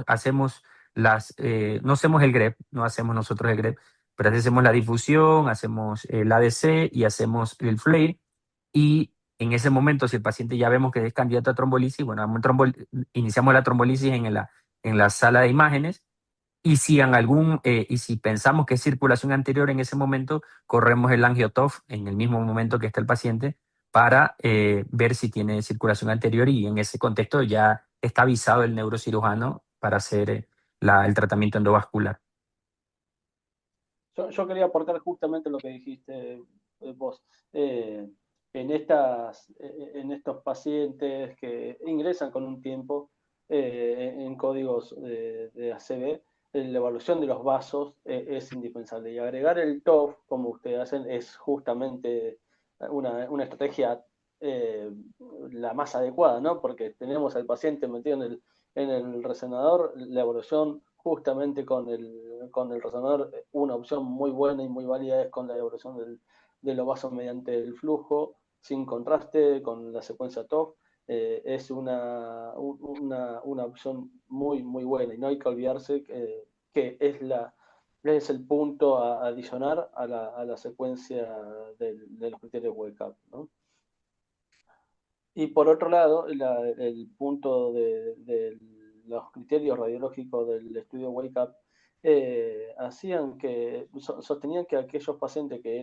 hacemos no hacemos el GREP, no hacemos nosotros el GREP, pero hacemos la difusión, hacemos el ADC y hacemos el FLAIR, y en ese momento, si el paciente ya vemos que es candidato a trombolisis, bueno, iniciamos la trombolisis en la sala de imágenes, y si pensamos que es circulación anterior en ese momento, corremos el angioTOF en el mismo momento que está el paciente para ver si tiene circulación anterior, y en ese contexto ya está avisado el neurocirujano para hacer el tratamiento endovascular. Yo quería aportar justamente lo que dijiste vos. Eh, en estos pacientes que ingresan con un tiempo en códigos de ACV, la evaluación de los vasos es indispensable. Y agregar el TOF, como ustedes hacen, es justamente una estrategia eh, la más adecuada, ¿no? Porque tenemos al paciente metido en el resonador, la evaluación justamente con el resonador, una opción muy buena y muy válida es con la evaluación de los vasos mediante el flujo, sin contraste, con la secuencia TOF. Es una opción muy, muy buena y no hay que olvidarse que es el punto a adicionar a la secuencia de los criterios Wake Up, ¿no? Y por otro lado, el punto de los criterios radiológicos del estudio Wake Up hacían sostenían que aquellos pacientes que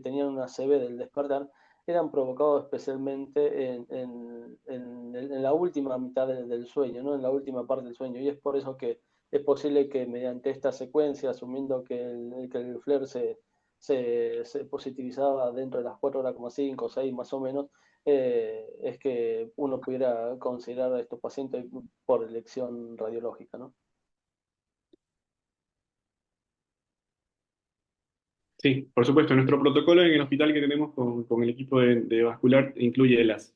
tenían una CB del despertar eran provocados especialmente en la última mitad del sueño, ¿no? En la última parte del sueño. Y es por eso que es posible que mediante esta secuencia, asumiendo que el flare se positivizaba dentro de las 4 horas, 5 o 6 más o menos, es que uno pudiera considerar a estos pacientes por elección radiológica, ¿no? Sí, por supuesto, nuestro protocolo en el hospital que tenemos con el equipo de vascular incluye las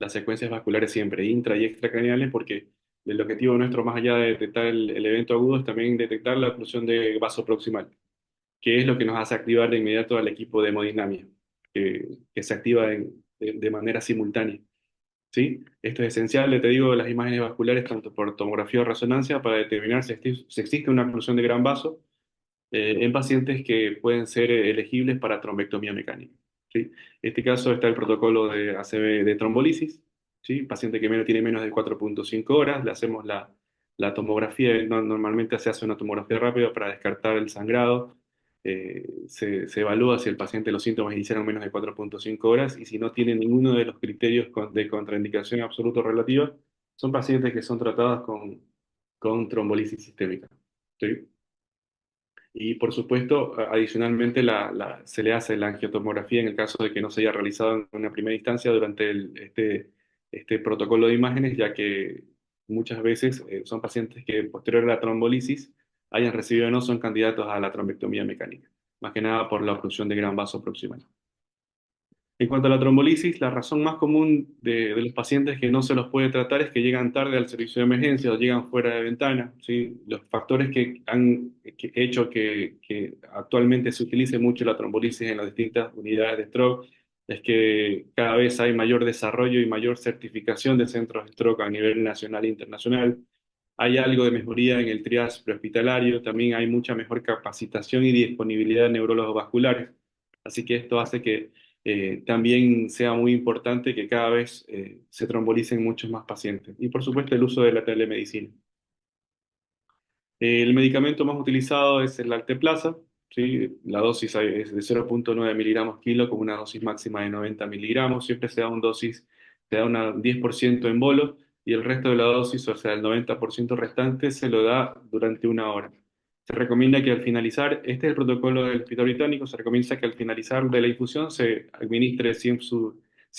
secuencias vasculares siempre, intra y extracraneales, porque el objetivo nuestro, más allá de detectar el evento agudo, es también detectar la oclusión de vaso proximal, que es lo que nos hace activar de inmediato al equipo de hemodinamia, que se activa de manera simultánea. ¿Sí? Esto es esencial, te digo, las imágenes vasculares, tanto por tomografía o resonancia, para determinar si existe una oclusión de gran vaso en pacientes que pueden ser elegibles para trombectomía mecánica. ¿Sí? En este caso está el protocolo de ACV de trombolisis, ¿sí? Paciente que tiene menos de 4,5 horas, le hacemos la tomografía, normalmente se hace una tomografía rápida para descartar el sangrado, se evalúa si el paciente los síntomas iniciaron menos de 4,5 horas y si no tiene ninguno de los criterios de contraindicación absoluta o relativa, son pacientes que son tratados con trombolisis sistémica. ¿Sí? Y por supuesto, adicionalmente se le hace la angiotomografía en el caso de que no se haya realizado en una primera instancia durante este protocolo de imágenes, ya que muchas veces son pacientes que posterior a la trombolisis hayan recibido o no son candidatos a la trombectomía mecánica, más que nada por la obstrucción de gran vaso proximal. En cuanto a la trombolisis, la razón más común de los pacientes que no se los puede tratar es que llegan tarde al servicio de emergencia o llegan fuera de ventana, ¿sí? Los factores que han hecho que actualmente se utilice mucho la trombolisis en las distintas unidades de stroke es que cada vez hay mayor desarrollo y mayor certificación de centros de stroke a nivel nacional e internacional. Hay algo de mejoría en el triage prehospitalario, también hay mucha mejor capacitación y disponibilidad de neurólogos vasculares. Así que esto hace que también sea muy importante que cada vez se trombolicen muchos más pacientes. Y por supuesto el uso de la telemedicina. El medicamento más utilizado es el Alteplasa, ¿sí? La dosis es de 0,9 miligramos kilo con una dosis máxima de 90 miligramos. Siempre se da un 10% en bolo y el resto de la dosis, o sea, el 90% restante, se lo da durante una hora. Se recomienda que al finalizar, este es el protocolo del Hospital Británico, se recomienda que al finalizar de la infusión se administre 100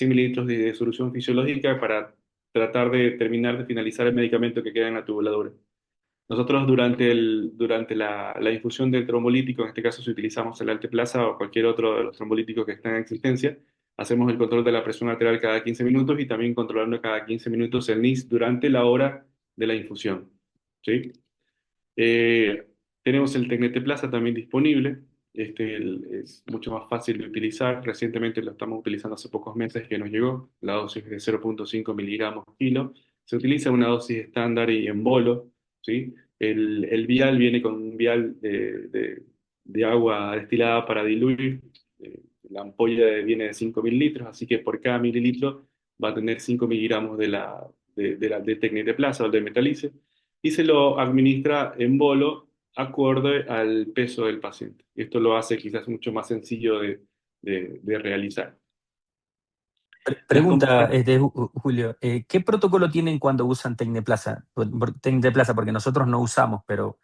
mililitros de solución fisiológica para tratar de terminar de finalizar el medicamento que queda en la tubuladora. Nosotros durante la infusión del trombolítico, en este caso si utilizamos el Alteplasa o cualquier otro de los trombolíticos que están en existencia, hacemos el control de la presión arterial cada 15 minutos y también controlando cada 15 minutos el NIS durante la hora de la infusión. ¿Sí? Eh, Tenemos el Tecneteplasa también disponible. Es mucho más fácil de utilizar. Recientemente lo estamos utilizando hace pocos meses que nos llegó. La dosis es de 0,5 miligramos kilo. Se utiliza una dosis estándar y en bolo, ¿sí? El vial viene con un vial de agua destilada para diluir. La ampolla viene de 5 mililitros, así que por cada mililitro va a tener 5 miligramos de Tecneteplasa o de Metalice y se lo administra en bolo acorde al peso del paciente. Esto lo hace quizás mucho más sencillo de realizar. Las Pregunta, complicaciones. Julio, ¿qué protocolo tienen cuando usan Tecneplaza? Tecneplaza, porque nosotros no usamos, pero,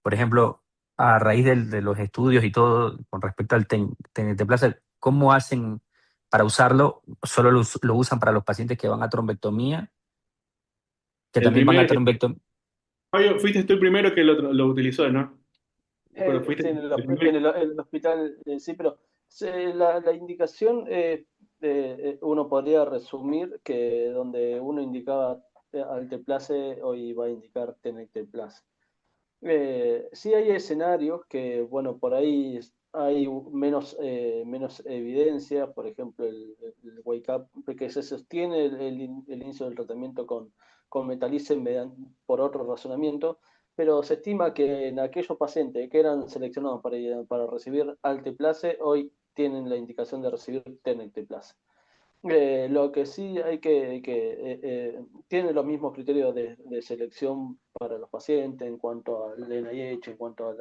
por ejemplo, a raíz de los estudios y todo con respecto al Tecneplaza, ¿cómo hacen para usarlo? ¿Solo lo usan para los pacientes que van a trombectomía? ¿Que El también van a primer, trombectomía? Oye, fuiste tú el primero que lo utilizó, ¿no? Bueno, fuiste Sí, el primero. en el hospital, sí, pero la indicación, uno podría resumir que donde uno indicaba Alteplase, hoy va a indicar Tenecteplase. Sí hay escenarios que, bueno, por ahí hay menos evidencia, por ejemplo, el wake up, que se sostiene el inicio del tratamiento con Metalicen por otro razonamiento, pero se estima que en aquellos pacientes que eran seleccionados para recibir Alteplase, hoy tienen la indicación de recibir Tenecteplase. Lo que sí tiene los mismos criterios de selección para los pacientes en cuanto al NIH, en cuanto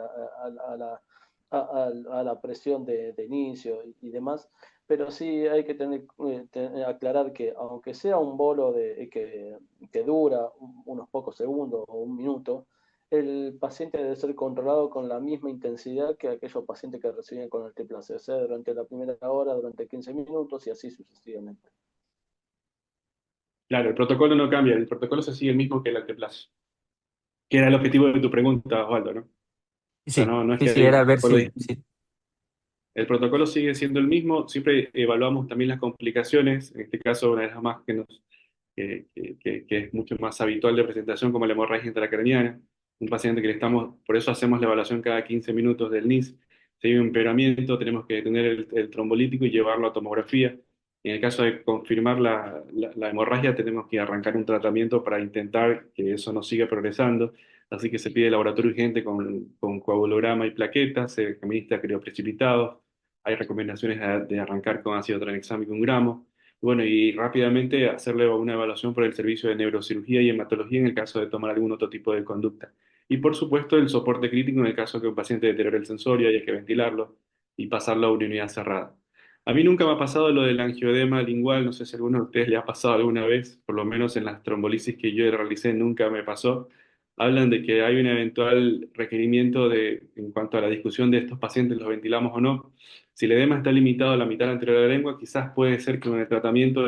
a la presión de inicio y demás, pero sí hay que aclarar que aunque sea un bolo que dura unos pocos segundos o un minuto, el paciente debe ser controlado con la misma intensidad que aquellos pacientes que reciben con el triple-C, o sea, durante la primera hora, durante 15 minutos y así sucesivamente. Claro, el protocolo no cambia, el protocolo se sigue el mismo que el Alteplasa, que era el objetivo de tu pregunta, Osvaldo, ¿no? O sea, Sí, no es sí, que sí, hay un era ver protocolo si, distinto. El protocolo sigue siendo el mismo, siempre evaluamos también las complicaciones, en este caso una de las más que es mucho más habitual de presentación como la hemorragia intracraniana, un paciente que le estamos, por eso hacemos la evaluación cada 15 minutos del NIS, si hay un empeoramiento tenemos que detener el trombolítico y llevarlo a tomografía. En el caso de confirmar la hemorragia tenemos que arrancar un tratamiento para intentar que eso no siga progresando, así que se pide laboratorio urgente con coagulograma y plaquetas, se administra crioprecipitados, hay recomendaciones de arrancar con ácido tranexámico 1 gramo. Bueno, y rápidamente hacerle una evaluación por el servicio de neurocirugía y hematología en el caso de tomar algún otro tipo de conducta. Y por supuesto el soporte crítico en el caso que un paciente deteriore el sensorio, haya que ventilarlo y pasarlo a una unidad cerrada. A mí nunca me ha pasado lo del angioedema lingual, no sé si a alguno de ustedes le ha pasado alguna vez, por lo menos en las trombolisis que yo realicé nunca me pasó, hablan de que hay un eventual requerimiento en cuanto a la discusión de estos pacientes, los ventilamos o no. Si el edema está limitado a la mitad anterior de la lengua, quizás puede ser que con el tratamiento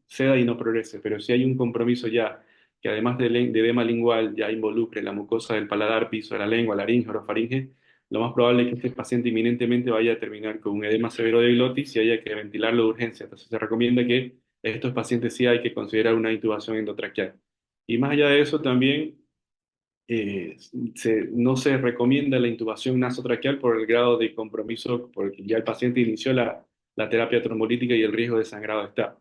ceda y no progrese, pero si hay un compromiso ya, que además de edema lingual ya involucre la mucosa del paladar, piso de la lengua, laringe, orofaringe, lo más probable es que este paciente inminentemente vaya a terminar con un edema severo de glotis y haya que ventilarlo de urgencia. Entonces se recomienda que estos pacientes sí hay que considerar una intubación endotraqueal. Y más allá de eso, también no se recomienda la intubación nasotraqueal por el grado de compromiso, porque ya el paciente inició la terapia trombolítica y el riesgo de sangrado está.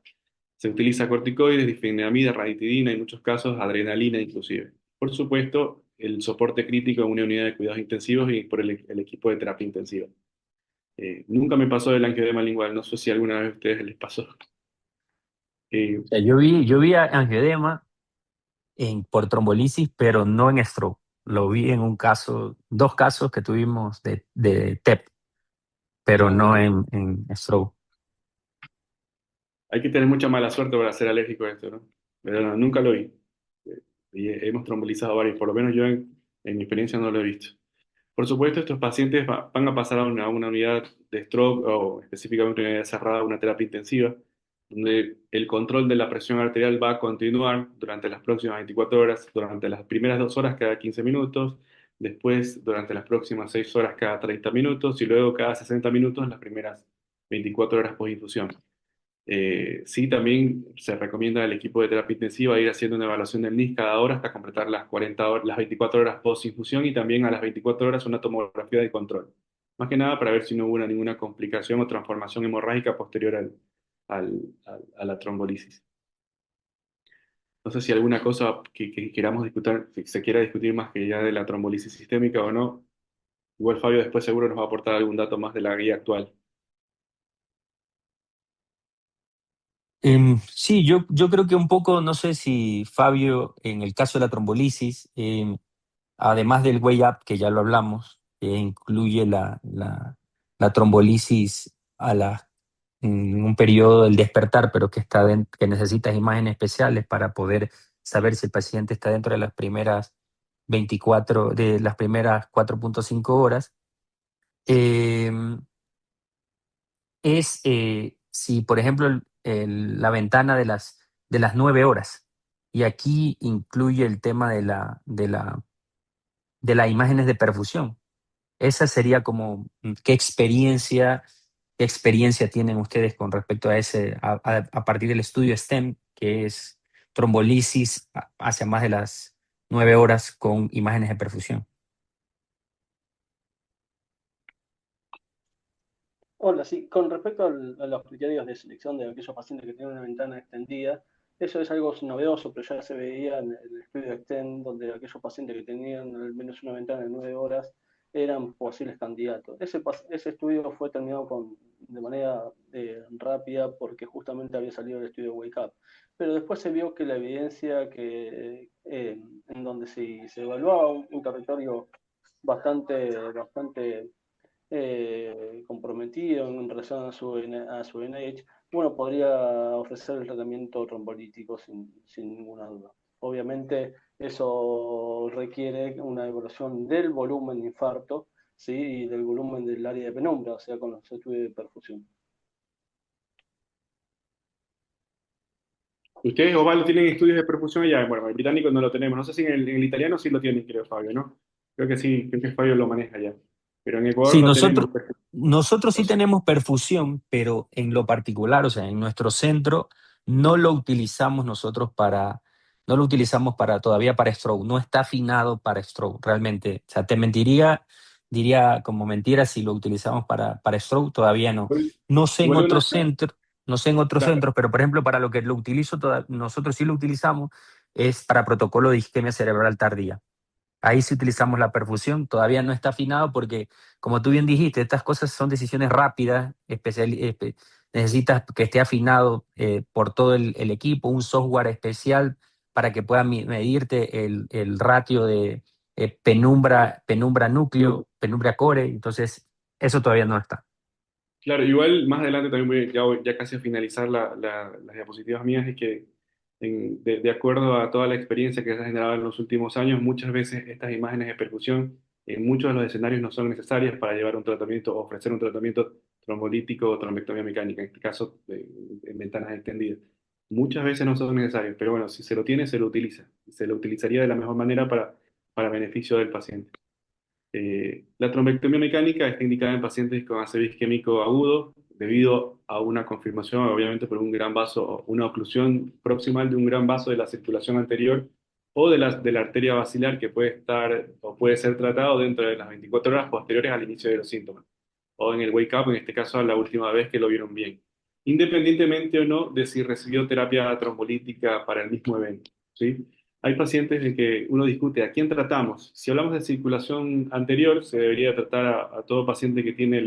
Se utiliza corticoides, difenidramida, ranitidina, en muchos casos adrenalina inclusive. Por supuesto, el soporte crítico en una unidad de cuidados intensivos y por el equipo de terapia intensiva. Nunca me pasó el angioedema lingual, no sé si alguna vez a ustedes les pasó. O sea, yo vi angioedema por trombolisis, pero no en stroke. Lo vi en un caso, dos casos que tuvimos de TEP, pero no Claro, en stroke. hay que tener mucha mala suerte para ser alérgico a esto, ¿no? Pero no, nunca lo vi. Y hemos trombolizado varios, por lo menos yo en mi experiencia no lo he visto. Por supuesto, estos pacientes van a pasar a una unidad de stroke o específicamente una unidad cerrada, una terapia intensiva, donde el control de la presión arterial va a continuar durante las próximas 24 horas, durante las primeras 2 horas cada 15 minutos, después durante las próximas 6 horas cada 30 minutos y luego cada 60 minutos las primeras 24 horas post-infusión. Sí, también se recomienda al equipo de terapia intensiva ir haciendo una evaluación del NIS cada hora hasta completar las 40 horas, las 24 horas post-infusión y también a las 24 horas una tomografía de control. Más que nada para ver si no hubo ninguna complicación o transformación hemorrágica posterior a la trombolisis. No sé si alguna cosa que queramos discutir, si se quiera discutir más que ya de la trombolisis sistémica o no. Igual Fabio después seguro nos va a aportar algún dato más de la guía actual. Sí, yo creo que un poco, no sé si Fabio, en el caso de la trombolisis, además del way up, que ya lo hablamos, que incluye la trombolisis en un periodo del despertar, pero que necesitas imágenes especiales para poder saber si el paciente está dentro de las primeras 4.5 horas. Eh, si, por ejemplo, la ventana de las 9 horas, y aquí incluye el tema de las imágenes de perfusión. Esa sería como, ¿qué experiencia tienen ustedes con respecto a a partir del estudio STEM, que es trombolisis hacia más de las 9 horas con imágenes de perfusión? Hola, sí, con respecto a los criterios de selección de aquellos pacientes que tienen una ventana extendida, eso es algo novedoso, pero ya se veía en el estudio Extend, donde aquellos pacientes que tenían al menos una ventana de 9 horas eran posibles candidatos. Ese estudio fue terminado de manera rápida porque justamente había salido el estudio Wake Up. Pero después se vio que la evidencia en donde se evaluaba un territorio bastante comprometido en relación a su NIH, bueno, podría ofrecer el tratamiento trombolítico sin ninguna duda. Obviamente eso requiere una evaluación del volumen de infarto, ¿sí? Y del volumen del área de penumbra, o sea, con los estudios de perfusión. Ustedes, Osvaldo, tienen estudios de perfusión allá. Bueno, el británico no lo tenemos. No sé si en el italiano sí lo tienen, creo, Fabio, ¿no? Creo que sí, creo que Fabio lo maneja ya. Pero en Ecuador Sí, no nosotros, tenemos. nosotros O sí sea, tenemos perfusión, pero en lo particular, o sea, en nuestro centro, no lo utilizamos nosotros no lo utilizamos todavía para stroke, no está afinado para stroke, realmente. O sea, te mentiría, diría como mentira si lo utilizamos para stroke, todavía no. No sé en igual otros una. centros, no sé en otros Claro. centros, pero por ejemplo, para lo que lo utilizo, nosotros sí lo utilizamos, es para protocolo de isquemia cerebral tardía. Ahí sí utilizamos la perfusión, todavía no está afinado porque, como tú bien dijiste, estas cosas son decisiones rápidas, necesitas que esté afinado por todo el equipo, un software especial para que pueda medirte el ratio de penumbra núcleo, penumbra core, entonces eso todavía no está. Claro, igual más adelante también ya casi a finalizar las diapositivas mías, es que de acuerdo a toda la experiencia que se ha generado en los últimos años, muchas veces estas imágenes de percusión en muchos de los escenarios no son necesarias para llevar un tratamiento o ofrecer un tratamiento trombolítico o trombectomía mecánica, en este caso en ventanas extendidas. Muchas veces no son necesarios, pero bueno, si se lo tiene, se lo utiliza. Se lo utilizaría de la mejor manera para beneficio del paciente. La trombectomía mecánica está indicada en pacientes con ACV isquémico agudo debido a una confirmación, obviamente, por un gran vaso, o una oclusión proximal de un gran vaso de la circulación anterior o de la arteria basilar que puede estar o puede ser tratado dentro de las 24 horas posteriores al inicio de los síntomas o en el wake up, en este caso, la última vez que lo vieron bien, independientemente o no de si recibió terapia trombolítica para el mismo evento, ¿sí? Hay pacientes de que uno discute a quién tratamos. Si hablamos de circulación anterior, se debería tratar a todo paciente que tiene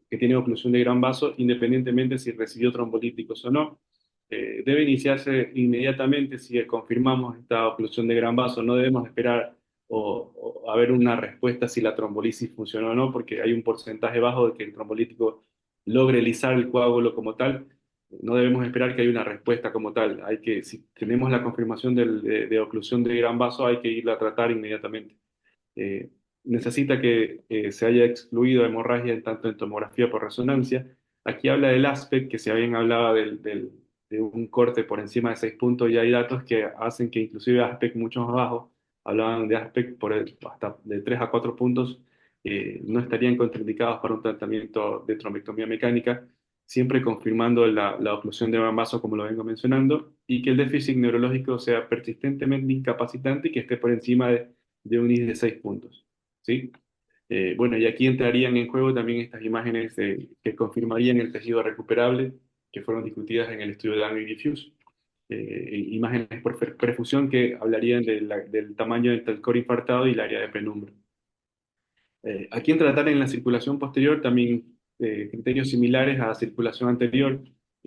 que tiene oclusión de gran vaso, independientemente si recibió trombolíticos o no. Debe iniciarse inmediatamente si confirmamos esta oclusión de gran vaso. No debemos esperar o a ver una respuesta si la trombolisis funcionó o no, porque hay un porcentaje bajo de que el trombolítico logre lisar el coágulo como tal. No debemos esperar que haya una respuesta como tal. Si tenemos la confirmación de oclusión de gran vaso, hay que irla a tratar inmediatamente. Eh, Necesita que se haya excluido hemorragia tanto en tomografía por resonancia. Aquí habla del aspect, que se habían hablado de un corte por encima de 6 puntos, y hay datos que hacen que inclusive aspect mucho más bajo, hablaban de aspect hasta de 3 a 4 puntos, no estarían contraindicados para un tratamiento de trombectomía mecánica, siempre confirmando la oclusión de gran vaso, como lo vengo mencionando, y que el déficit neurológico sea persistentemente incapacitante y que esté por encima de un IS de 6 puntos, ¿sí? Bueno, y aquí entrarían en juego también estas imágenes que confirmarían el tejido recuperable que fueron discutidas en el estudio de Angry Diffuse. Imágenes por perfusión que hablarían del tamaño del telcor infartado y el área de penumbra. Aquí en tratar en la circulación posterior también criterios similares a la circulación anterior,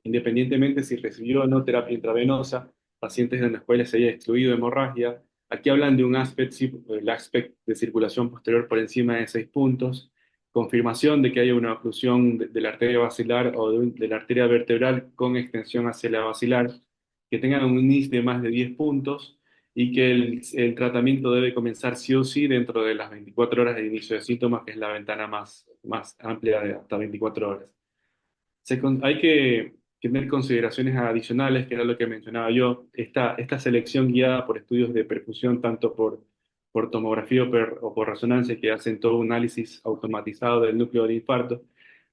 independientemente si recibió o no terapia intravenosa, pacientes en los cuales se haya excluido hemorragia. Aquí hablan de un aspect, sí, el aspect de circulación posterior por encima de 6 puntos, confirmación de que haya una oclusión de la arteria basilar o de la arteria vertebral con extensión hacia la basilar, que tengan un índice de más de 10 puntos y que el tratamiento debe comenzar sí o sí dentro de las 24 horas de inicio de síntomas, que es la ventana más amplia de hasta 24 horas. Hay que tener consideraciones adicionales, que era lo que mencionaba yo, esta selección guiada por estudios de perfusión, tanto por tomografía o por resonancia, que hacen todo un análisis automatizado del núcleo de infarto.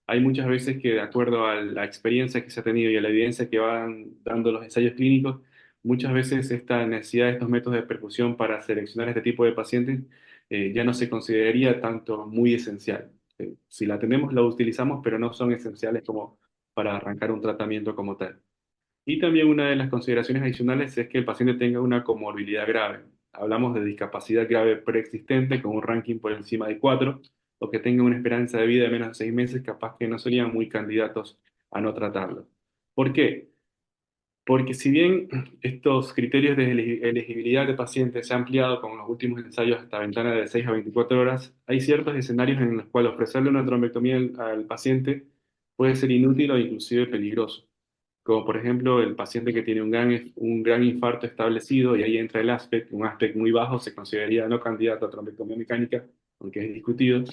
Hay muchas veces que, de acuerdo a la experiencia que se ha tenido y a la evidencia que van dando los ensayos clínicos, muchas veces esta necesidad de estos métodos de perfusión para seleccionar este tipo de pacientes ya no se consideraría tanto muy esencial. Si la tenemos, la utilizamos, pero no son esenciales como para arrancar un tratamiento como tal. Y también una de las consideraciones adicionales es que el paciente tenga una comorbilidad grave. Hablamos de discapacidad grave preexistente con un ranking por encima de 4 o que tenga una esperanza de vida de menos de 6 meses, capaz que no serían muy candidatos a no tratarlo. ¿Por qué? Porque si bien estos criterios de elegibilidad de pacientes se han ampliado con los últimos ensayos hasta ventana de 6 a 24 horas, hay ciertos escenarios en los cuales ofrecerle una trombectomía al paciente puede ser inútil o inclusive peligroso, como por ejemplo el paciente que tiene un gran infarto establecido y ahí entra el aspect, un aspect muy bajo se consideraría no candidato a trombectomía mecánica, aunque es discutido,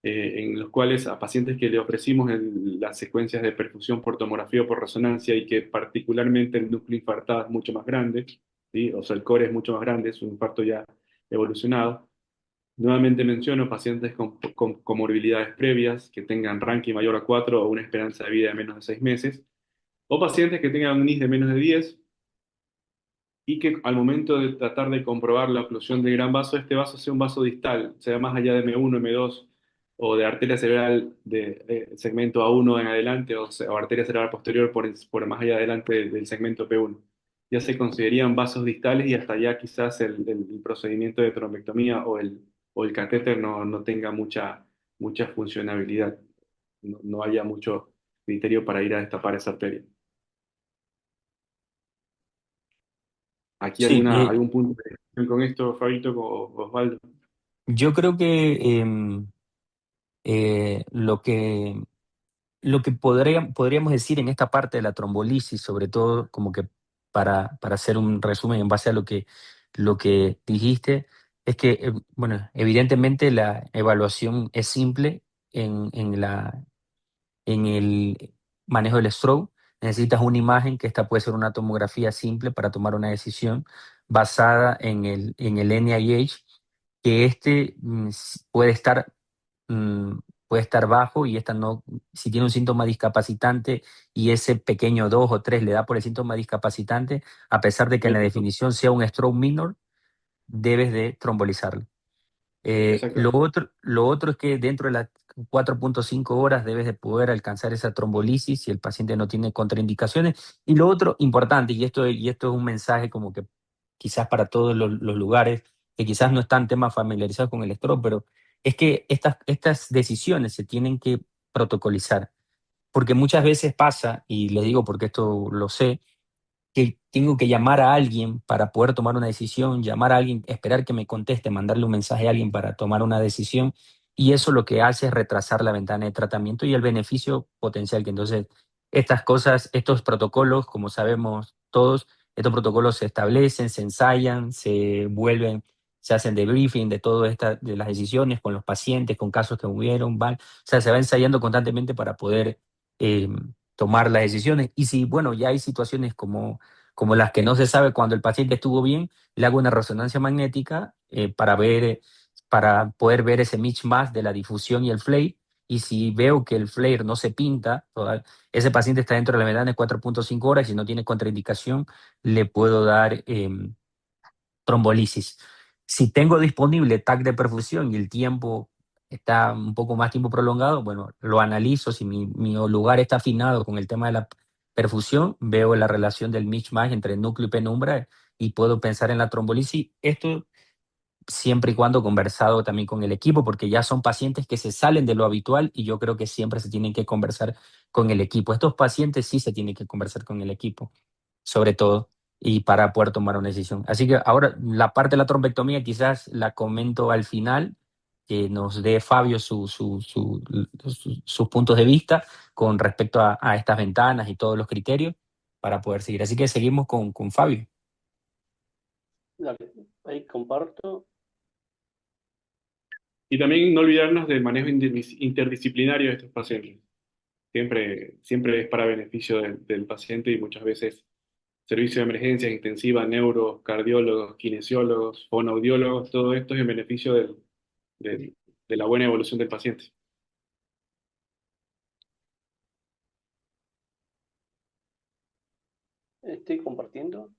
en los cuales a pacientes que le ofrecimos las secuencias de perfusión por tomografía o por resonancia y que particularmente el núcleo infartado es mucho más grande, ¿sí? O sea, el core es mucho más grande, es un infarto ya evolucionado. Nuevamente menciono pacientes con comorbilidades previas que tengan ranking mayor a 4 o una esperanza de vida de menos de 6 meses, o pacientes que tengan un NIS de menos de 10 y que al momento de tratar de comprobar la oclusión del gran vaso, este vaso sea un vaso distal, sea más allá de M1, M2 o de arteria cerebral de segmento A1 en adelante o arteria cerebral posterior por más allá adelante del segmento P1. Ya se considerarían vasos distales y hasta allá quizás el procedimiento de trombectomía o el catéter no tenga mucha funcionabilidad, no haya mucho criterio para ir a destapar esa arteria. ¿Aquí Sí, algún punto de discusión con esto, Fabito o Osvaldo? yo creo que lo que podríamos decir en esta parte de la trombolisis, sobre todo como que para hacer un resumen en base a lo que dijiste, es que, bueno, evidentemente la evaluación es simple en el manejo del stroke. Necesitas una imagen, que esta puede ser una tomografía simple para tomar una decisión basada en el NIH, que puede estar, mm, puede estar bajo y esta no, si tiene un síntoma discapacitante y ese pequeño 2 o 3 le da por el síntoma discapacitante, a pesar de que en la Exacto, definición sea un stroke minor, debes de trombolizarlo. Lo exacto. otro, lo otro es que dentro de las 4,5 horas debes de poder alcanzar esa trombolisis si el paciente no tiene contraindicaciones. Y lo otro importante, y esto es un mensaje como que quizás para todos los lugares, que quizás no están temas familiarizados con el stroke, pero es que estas decisiones se tienen que protocolizar. Porque muchas veces pasa, y les digo porque esto lo sé, que tengo que llamar a alguien para poder tomar una decisión, llamar a alguien, esperar que me conteste, mandarle un mensaje a alguien para tomar una decisión, y eso lo que hace es retrasar la ventana de tratamiento y el beneficio potencial que entonces estas cosas, estos protocolos, como sabemos todos, estos protocolos se establecen, se ensayan, se vuelven, se hacen debriefing de todas estas, de las decisiones con los pacientes, con casos que hubieron, ¿vale? O sea, se va ensayando constantemente para poder eh, tomar las decisiones. Y si, bueno, ya hay situaciones como las que no se sabe cuando el paciente estuvo bien, le hago una resonancia magnética para poder ver ese mismatch de la difusión y el flare. Y si veo que el flare no se pinta, ese paciente está dentro de la ventana de 4,5 horas y si no tiene contraindicación, le puedo dar trombolisis. Si tengo disponible TAC de perfusión y el tiempo está un poco más tiempo prolongado, bueno, lo analizo. Si mi lugar está afinado con el tema de la perfusión, veo la relación del mismatch entre núcleo y penumbra y puedo pensar en la trombolisis. Esto siempre y cuando conversado también con el equipo, porque ya son pacientes que se salen de lo habitual y yo creo que siempre se tienen que conversar con el equipo. Estos pacientes sí se tienen que conversar con el equipo, sobre todo, y para poder tomar una decisión. Así que ahora la parte de la trombectomía quizás la comento al final, que nos dé Fabio sus puntos de vista con respecto a estas ventanas y todos los criterios para poder seguir. Así que seguimos con Fabio. Dale, ahí comparto. Y también no olvidarnos del manejo interdisciplinario de estos pacientes. Siempre es para beneficio del paciente y muchas veces servicio de emergencias intensiva, neuro, cardiólogos, kinesiólogos, fonoaudiólogos, todo esto es en beneficio del- de la buena evolución del paciente. Estoy compartiendo.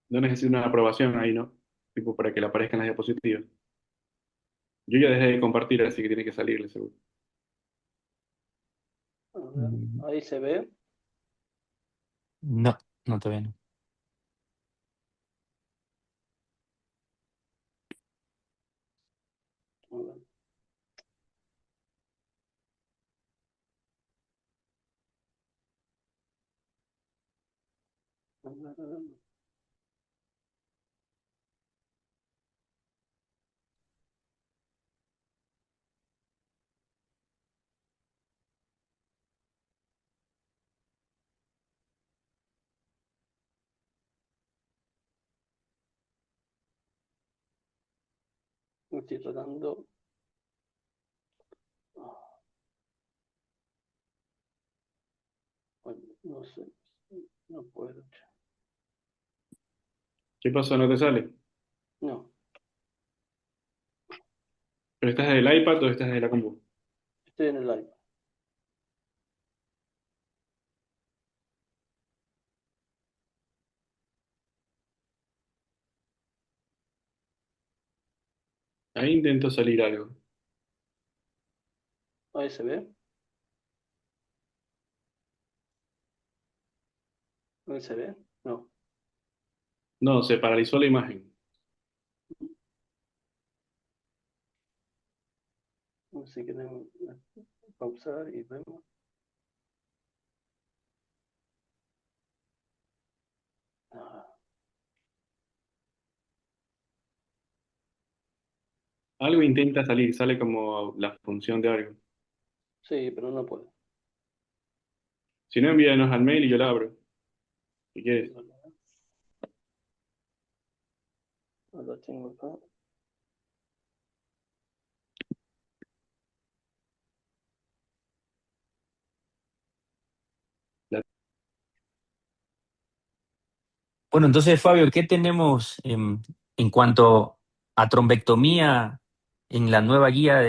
No necesita una aprobación ahí, ¿no? Tipo para que le aparezcan las diapositivas. Yo ya dejé de compartir, así que tiene que salirle seguro. A ver, Mm, ahí se ve. No, no, todavía no. A ver, a ver, a ver. Estoy tratando. Bueno, no sé. No puedo. ¿Qué pasó? ¿No te sale? No, ¿Pero estás desde el iPad o estás desde la compu? estoy en el iPad. Ahí intento salir algo. Ahí se ve. Ahí se ve. No. No, se paralizó la imagen. Si quieren pausar y vemos. Ah, Algo intenta salir, sale como la función de algo. sí, pero no puedo. Si no, envíanos al mail y yo la abro, si quieres. No lo tengo acá. La- Bueno, entonces, Fabio, ¿qué tenemos en cuanto a trombectomía en la nueva guía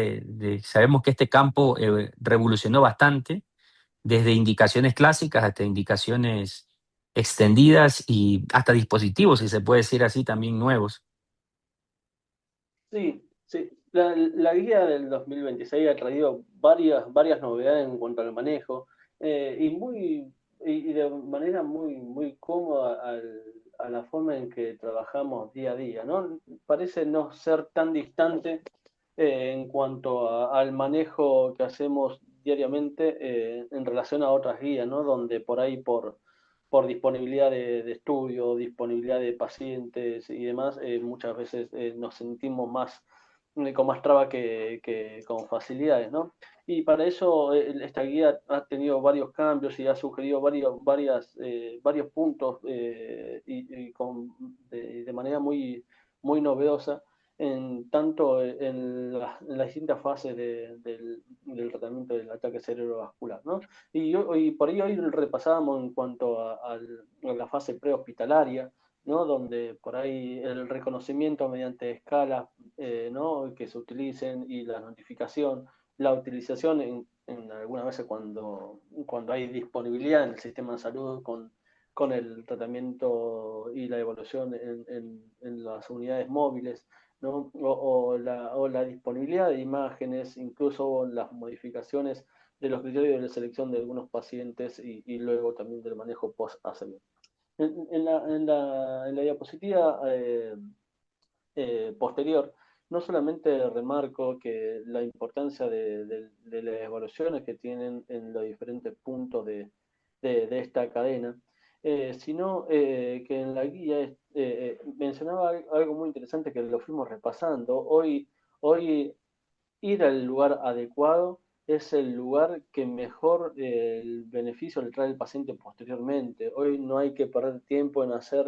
sabemos que este campo revolucionó bastante, desde indicaciones clásicas hasta indicaciones extendidas y hasta dispositivos, si se puede decir así, también nuevos. Sí, sí. La guía del 2026 ha traído varias novedades en cuanto al manejo y de manera muy cómoda a la forma en que trabajamos día a día, ¿no? Parece no ser tan distante en cuanto al manejo que hacemos diariamente en relación a otras guías, ¿no? Donde por ahí por disponibilidad de estudio, disponibilidad de pacientes y demás, muchas veces nos sentimos más con más traba que con facilidades, ¿no? Y para eso esta guía ha tenido varios cambios y ha sugerido varios puntos de manera muy novedosa en tanto en las distintas fases del tratamiento del ataque cerebrovascular, ¿no? Y por ahí hoy repasábamos en cuanto a la fase prehospitalaria, ¿no? Donde por ahí el reconocimiento mediante escalas, ¿no? Que se utilicen y la notificación, la utilización en algunas veces cuando hay disponibilidad en el sistema de salud con el tratamiento y la evaluación en las unidades móviles, ¿no? O la disponibilidad de imágenes, incluso las modificaciones de los criterios de selección de algunos pacientes y luego también del manejo post-ACV. En la diapositiva posterior, no solamente remarco que la importancia de las evaluaciones que tienen en los diferentes puntos de esta cadena, sino que en la guía mencionaba algo muy interesante que lo fuimos repasando. Hoy ir al lugar adecuado es el lugar que mejor el beneficio le trae al paciente posteriormente. Hoy no hay que perder tiempo en hacer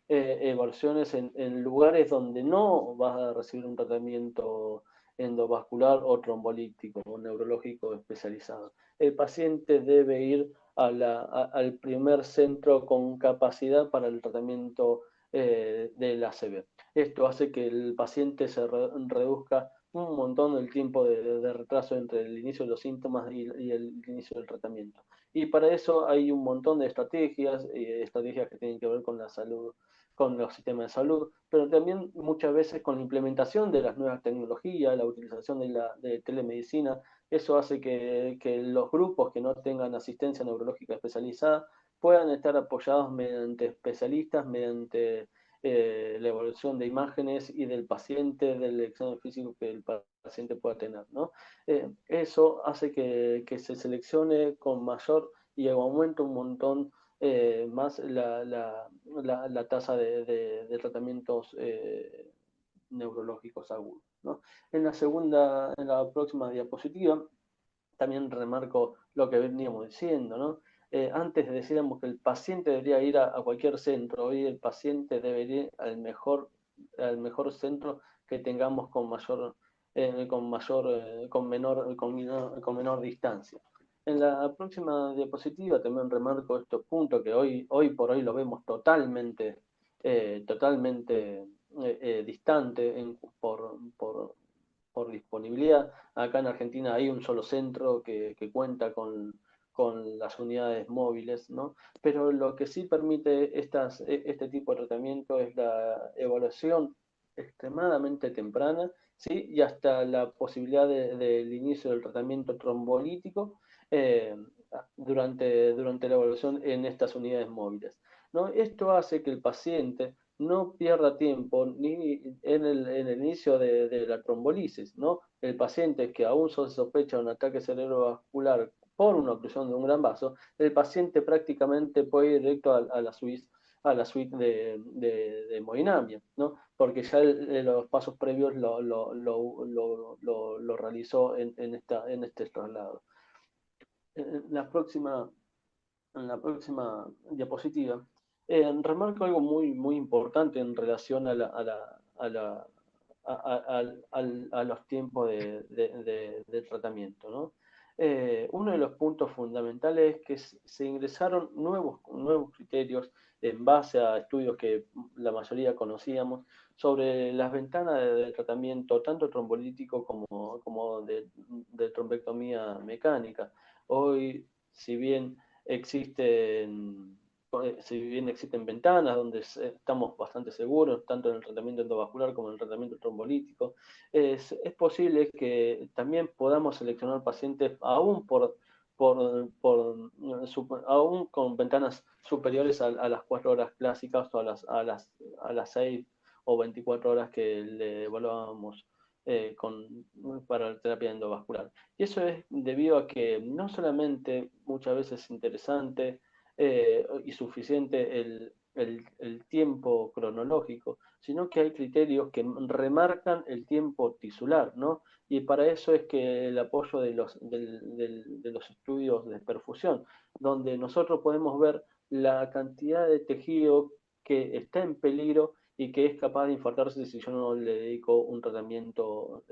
evaluaciones en lugares donde no vas a recibir un tratamiento endovascular o trombolítico o neurológico especializado. El paciente debe ir al primer centro con capacidad para el tratamiento del ACV. Esto hace que el paciente se reduzca un montón el tiempo de retraso entre el inicio de los síntomas y el inicio del tratamiento. Y para eso hay un montón de estrategias que tienen que ver con la salud, con los sistemas de salud, pero también muchas veces con la implementación de las nuevas tecnologías, la utilización de telemedicina. Eso hace que los grupos que no tengan asistencia neurológica especializada puedan estar apoyados mediante especialistas, mediante la evaluación de imágenes y del paciente, del examen físico que el paciente pueda tener, ¿no? Eso hace que se seleccione con mayor y aumenta un montón más la tasa de tratamientos neurológicos agudos, ¿no? En la próxima diapositiva, también remarco lo que veníamos diciendo, ¿no? Antes decíamos que el paciente debería ir a cualquier centro, hoy el paciente debería ir al mejor centro que tengamos con menor distancia. En la próxima diapositiva también remarco estos puntos que hoy por hoy lo vemos totalmente distante por disponibilidad. Acá en Argentina hay un solo centro que cuenta con las unidades móviles, ¿no? Pero lo que sí permite este tipo de tratamiento es la evaluación extremadamente temprana, ¿sí? Y hasta la posibilidad del inicio del tratamiento trombolítico eh, durante la evaluación en estas unidades móviles, ¿no? Esto hace que el paciente no pierda tiempo ni en el inicio de la trombolisis, ¿no? El paciente que aún se sospecha un ataque cerebrovascular por una oclusión de un gran vaso, el paciente prácticamente puede ir directo a la suite de hemodinamia, ¿no? Porque ya los pasos previos lo realizó en este traslado. En la próxima, en la próxima diapositiva, remarco algo muy importante en relación a los tiempos de tratamiento, ¿no? Uno de los puntos fundamentales es que se ingresaron nuevos criterios en base a estudios que la mayoría conocíamos sobre las ventanas de tratamiento, tanto trombolítico como de trombectomía mecánica. Hoy, si bien existen ventanas donde estamos bastante seguros, tanto en el tratamiento endovascular como en el tratamiento trombolítico, es posible que también podamos seleccionar pacientes aún con ventanas superiores a las 4 horas clásicas o a las 6 o 24 horas que le evaluábamos para la terapia endovascular. Y eso es debido a que no solamente muchas veces es interesante y suficiente el tiempo cronológico, sino que hay criterios que remarcan el tiempo tisular, ¿no? Y para eso es que el apoyo de los estudios de perfusión, donde nosotros podemos ver la cantidad de tejido que está en peligro y que es capaz de infartarse si yo no le dedico un tratamiento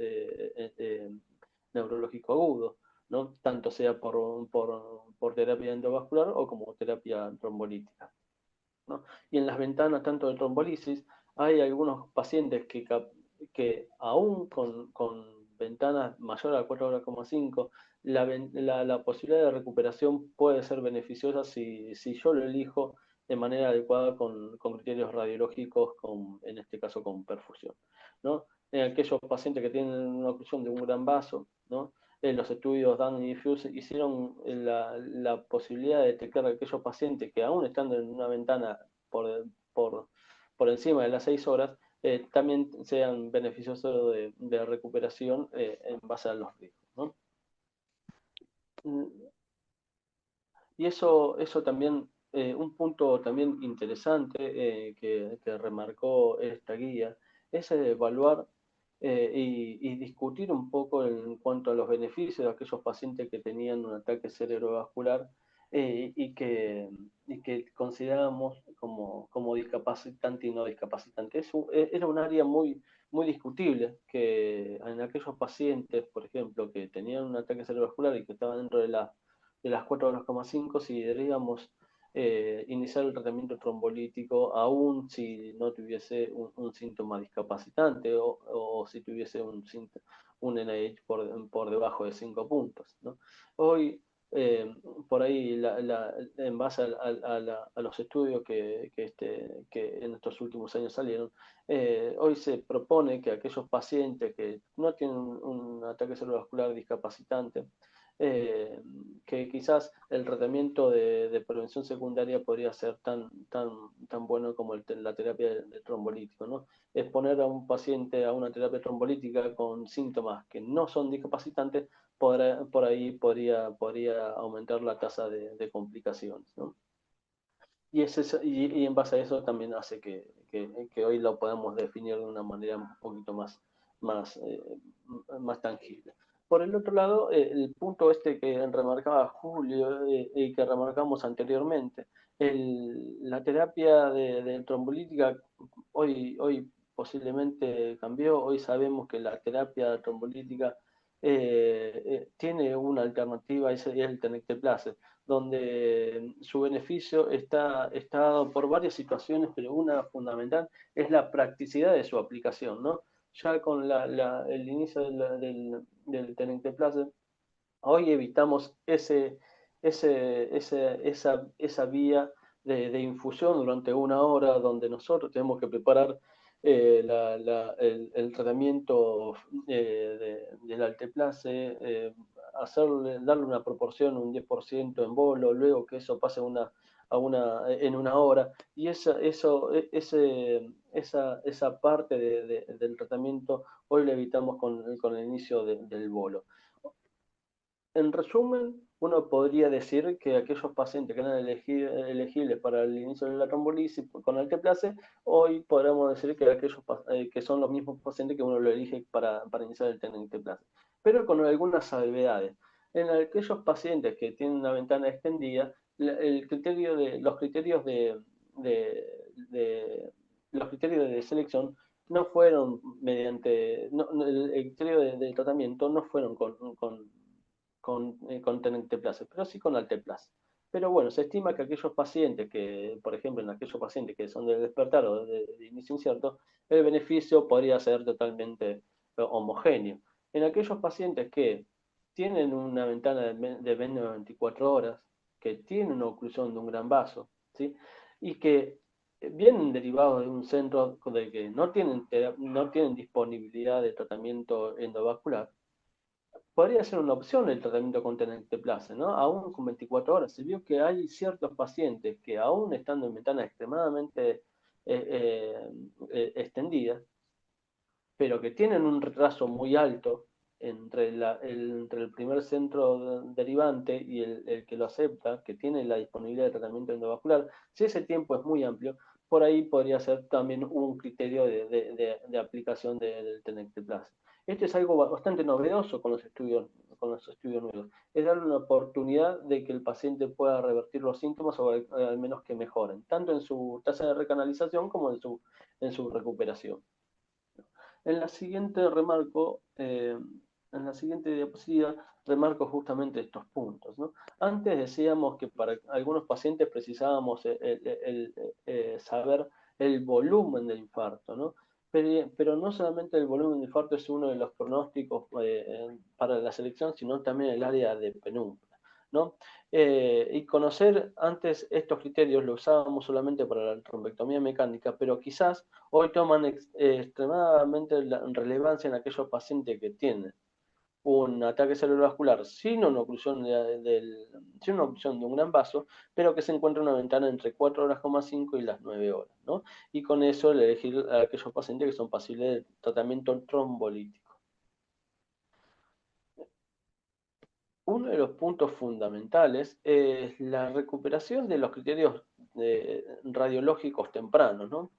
neurológico agudo, ¿no? Tanto sea por terapia endovascular o como terapia trombolítica, ¿no? Y en las ventanas tanto de trombolisis hay algunos pacientes que aún con ventanas mayores a 4,5 la posibilidad de recuperación puede ser beneficiosa si yo lo elijo de manera adecuada con criterios radiológicos, en este caso con perfusión, ¿no? En aquellos pacientes que tienen una oclusión de un gran vaso, ¿no? Los estudios Dan y Diffuse hicieron la posibilidad de detectar a aquellos pacientes que aún estando en una ventana por, por, por encima de las 6 horas, también sean beneficiosos de recuperación en base a los riesgos, ¿no? Y eso también, un punto también interesante que remarcó esta guía, es evaluar y discutir un poco en cuanto a los beneficios de aquellos pacientes que tenían un ataque cerebrovascular y que considerábamos como discapacitante y no discapacitante. Era un área muy discutible, que en aquellos pacientes, por ejemplo, que tenían un ataque cerebrovascular y que estaban dentro de las 4,5 si deberíamos iniciar el tratamiento trombolítico aún si no tuviese un síntoma discapacitante o si tuviese un NIH por debajo de 5 puntos, ¿no? Hoy, por ahí, en base a los estudios que en estos últimos años salieron, hoy se propone que aquellos pacientes que no tienen un ataque cerebrovascular discapacitante, eh, que quizás el tratamiento de prevención secundaria podría ser tan bueno como la terapia de trombolítico, ¿no? Exponer a un paciente a una terapia trombolítica con síntomas que no son discapacitantes, por ahí podría aumentar la tasa de complicaciones, ¿no? Y en base a eso también hace que hoy lo podamos definir de una manera un poquito más, eh, más tangible. Por el otro lado, el punto este que remarcaba Julio y que remarcamos anteriormente, la terapia de trombolítica hoy posiblemente cambió. Hoy sabemos que la terapia trombolítica tiene una alternativa, es el tenecteplase, donde su beneficio está dado por varias situaciones, pero una fundamental es la practicidad de su aplicación, ¿no? Ya con el inicio del tenecteplase, hoy evitamos esa vía de infusión durante una hora donde nosotros tenemos que preparar el tratamiento del alteplase, darle una proporción, un 10% en bolo, luego que eso pase en una hora, y esa parte del tratamiento hoy la evitamos con el inicio del bolo. En resumen, uno podría decir que aquellos pacientes que eran elegibles para el inicio de la trombolisis con alteplase, hoy podríamos decir que aquellos que son los mismos pacientes que uno lo elige para iniciar el tenecteplase, pero con algunas salvedades. En aquellos pacientes que tienen una ventana extendida, los criterios de selección no fueron el criterio de tratamiento no fueron con tenecteplase, pero sí con alteplase. Pero bueno, se estima que aquellos pacientes por ejemplo, en aquellos pacientes que son de despertar o de inicio incierto, el beneficio podría ser totalmente homogéneo. En aquellos pacientes que tienen una ventana de menos de 24 horas, que tienen una oclusión de un gran vaso, ¿sí? Y que vienen derivados de un centro de que no tienen disponibilidad de tratamiento endovascular, podría ser una opción el tratamiento con tenecteplase, ¿no? Aún con 24 horas. Se vio que hay ciertos pacientes que aún estando en ventanas extremadamente extendidas, pero que tienen un retraso muy alto entre el primer centro derivante y el que lo acepta, que tiene la disponibilidad de tratamiento endovascular. Si ese tiempo es muy amplio, por ahí podría ser también un criterio de aplicación del tenecteplase. Esto es algo bastante novedoso con los estudios nuevos. Es darle una oportunidad de que el paciente pueda revertir los síntomas o al menos que mejoren, tanto en su tasa de recanalización como en su recuperación. En la siguiente en la siguiente diapositiva remarco justamente estos puntos, ¿no? Antes decíamos que para algunos pacientes precisábamos saber el volumen del infarto, ¿no? Pero no solamente el volumen del infarto es uno de los pronósticos para la selección, sino también el área de penumbra, ¿no? Y conocer antes estos criterios lo usábamos solamente para la trombectomía mecánica, pero quizás hoy toman extremadamente relevancia en aquellos pacientes que tienen un ataque cerebrovascular sin una oclusión de un gran vaso, pero que se encuentra en una ventana entre 4 horas,5 y las 9 horas, ¿no? Y con eso elegir a aquellos pacientes que son pasibles de tratamiento trombolítico. Uno de los puntos fundamentales es la recuperación de los criterios radiológicos tempranos, ¿no?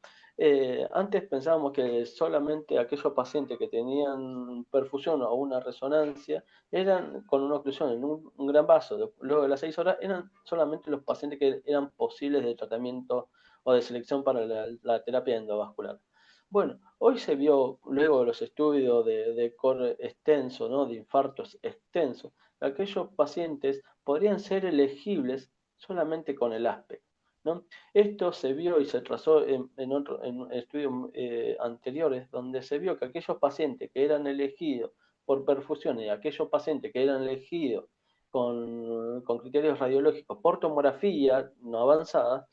Antes pensábamos que solamente aquellos pacientes que tenían perfusión o una resonancia eran con una oclusión en un gran vaso, luego de las 6 horas, eran solamente los pacientes que eran posibles de tratamiento o de selección para la terapia endovascular. Bueno, hoy se vio, luego de los estudios de core extenso, ¿no? De infartos extensos, aquellos pacientes podrían ser elegibles solamente con el ASPEC, ¿no? Esto se vio y se trazó en estudios anteriores, donde se vio que aquellos pacientes que eran elegidos por perfusión y aquellos pacientes que eran elegidos con criterios radiológicos por tomografía no avanzada,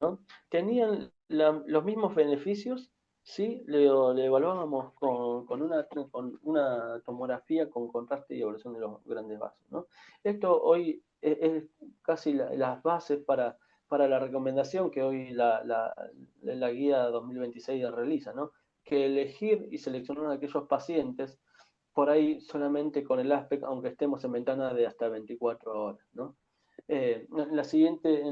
¿no? Tenían los mismos beneficios si le evaluábamos con una tomografía con contraste y evaluación de los grandes vasos, ¿no? Esto hoy es casi las bases para la recomendación que hoy la guía 2026 realiza, ¿no? Que elegir y seleccionar a aquellos pacientes por ahí solamente con el ASPEC, aunque estemos en ventana de hasta 24 horas, ¿no? En la siguiente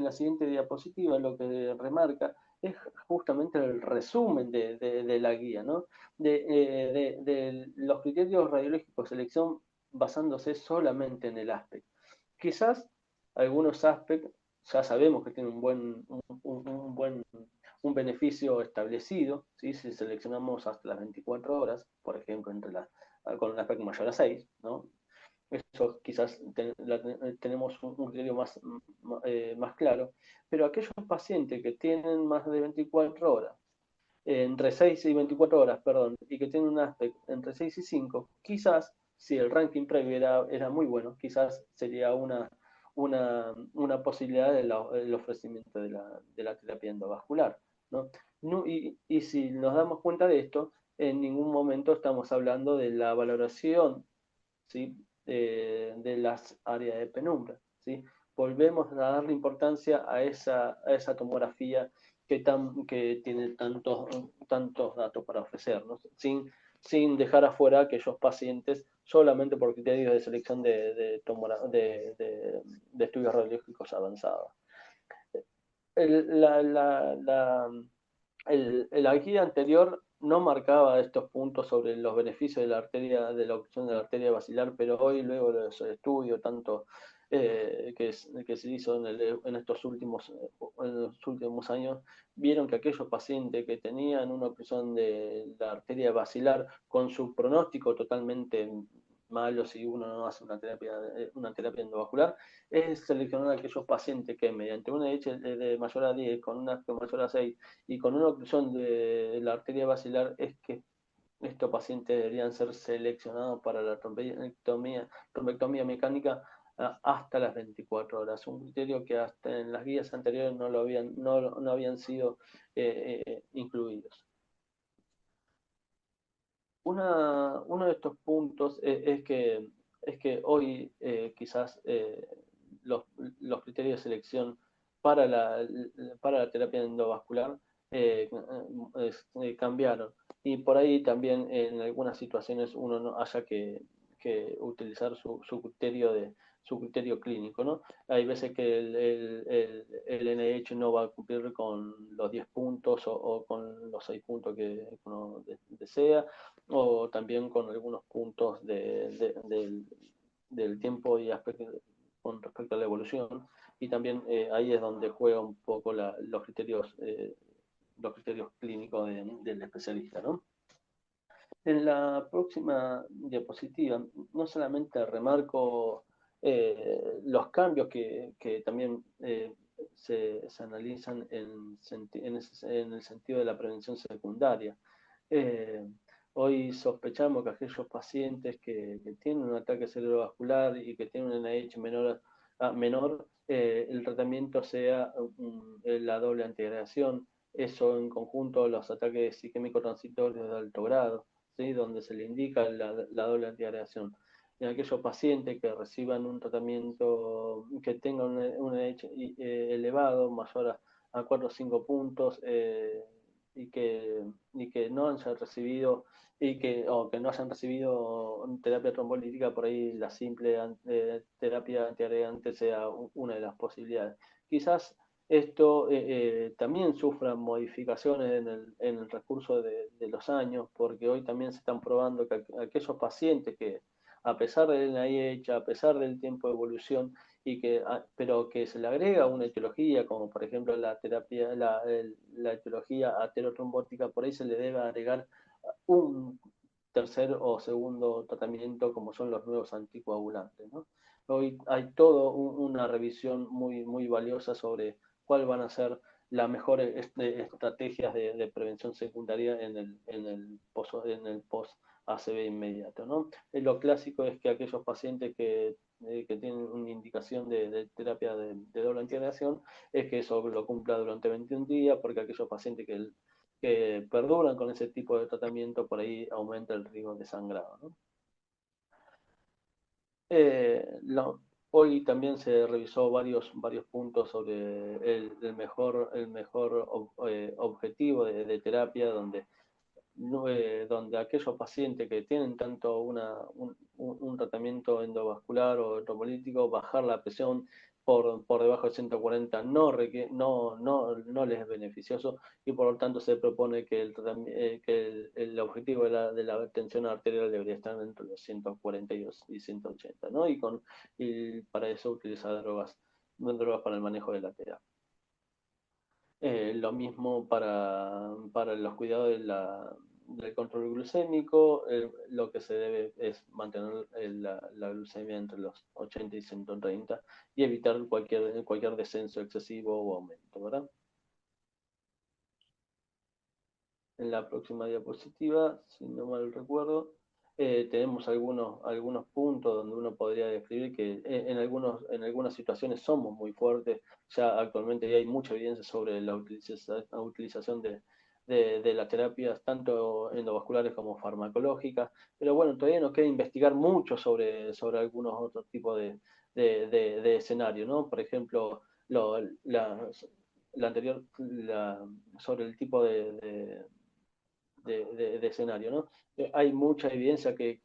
diapositiva lo que remarca es justamente el resumen de la guía, ¿no? De los criterios radiológicos de selección basándose solamente en el ASPEC. Quizás algunos ASPEC ya sabemos que tienen un beneficio establecido, ¿sí? Si seleccionamos hasta las 24 horas, por ejemplo, con un ASPEC mayor a 6, ¿no? Eso quizás tenemos un criterio más claro, pero aquellos pacientes que tienen más de 24 horas, entre 6 y 24 horas, perdón, y que tienen un aspecto entre 6 y 5, quizás, si el ranking previo era muy bueno, quizás sería una posibilidad del ofrecimiento de la terapia endovascular, ¿no? Y si nos damos cuenta de esto, en ningún momento estamos hablando de la valoración, ¿sí? De las áreas de penumbra, ¿sí? volvemos a darle importancia a esa tomografía que tiene tantos datos para ofrecer, ¿no? Sin dejar afuera a aquellos pacientes solamente por criterios de selección de estudios radiológicos avanzados. La guía anterior no marcaba estos puntos sobre los beneficios de la opción de la arteria basilar, pero hoy, luego de los estudios, tanto que se hizo en los últimos años, vieron que aquellos pacientes que tenían una obstrucción de la arteria basilar con su pronóstico totalmente malo si uno no hace una terapia endovascular, es seleccionar a aquellos pacientes que mediante una H de mayor a 10, con una de mayor a 6 y con una oclusión de la arteria basilar, es que estos pacientes deberían ser seleccionados para la trombectomía mecánica hasta las 24 horas, un criterio que hasta en las guías anteriores no habían sido incluidos. Uno de estos puntos es que hoy quizás los criterios de selección para la terapia endovascular cambiaron. Y por ahí también en algunas situaciones uno no haya que utilizar su criterio clínico, ¿no? Hay veces que el NIH no va a cumplir con los 10 puntos o con los 6 puntos que uno desea, o también con algunos puntos del tiempo y aspecto con respecto a la evolución, y también ahí es donde juega un poco los criterios clínicos del especialista, ¿no? En la próxima diapositiva no solamente remarco los cambios que también se analizan en el sentido de la prevención secundaria. Eh, Hoy sospechamos que aquellos pacientes que tienen un ataque cerebrovascular y que tienen un NIH menor, el tratamiento sea la doble antiagregación, eso en conjunto los ataques isquémicos transitorios de alto grado, ¿sí? Donde se le indica la doble antiagregación. En aquellos pacientes que reciban un tratamiento que tenga un NIH elevado, mayor a 4 o 5 puntos, y que no hayan recibido o que no hayan recibido terapia trombolítica, por ahí la simple terapia antiagregante sea una de las posibilidades. Quizás esto también sufra modificaciones en el recurso de los años, porque hoy también se están probando que aquellos pacientes que, a pesar del NIH, a pesar del tiempo de evolución, pero que se le agrega una etiología, como por ejemplo la etiología aterotrombótica, por ahí se le debe agregar un tercer o segundo tratamiento, como son los nuevos anticoagulantes, ¿no? Hoy hay toda una revisión muy valiosa sobre cuáles van a ser las mejores estrategias de prevención secundaria en el post-ACV inmediato, ¿no? Lo clásico es que aquellos pacientes que tienen una indicación de terapia de doble antiagregación, es que eso lo cumpla durante 21 días, porque aquellos pacientes que perduran con ese tipo de tratamiento, por ahí aumenta el riesgo de sangrado, ¿no? Hoy también se revisó varios puntos sobre el mejor objetivo de terapia, donde aquellos pacientes que tienen tanto un tratamiento endovascular o trombólítico, bajar la presión por debajo de 140 no les es beneficioso, y por lo tanto se propone que el objetivo de la tensión arterial debería estar entre los 142 y 180, ¿no? Y para eso utilizar drogas para el manejo de la terapia. Lo mismo para los cuidados del control glucémico, lo que se debe es mantener la glucemia entre los 80 y 130 y evitar cualquier descenso excesivo o aumento, ¿verdad? En la próxima diapositiva, si no mal recuerdo, tenemos algunos puntos donde uno podría describir que en algunas situaciones somos muy fuertes. Ya actualmente ya hay mucha evidencia sobre la utilización de las terapias, tanto endovasculares como farmacológicas, pero bueno, todavía nos queda investigar mucho sobre algunos otros tipos de escenario, ¿no? Por ejemplo, la anterior, sobre el tipo de escenario, ¿no? Hay mucha evidencia que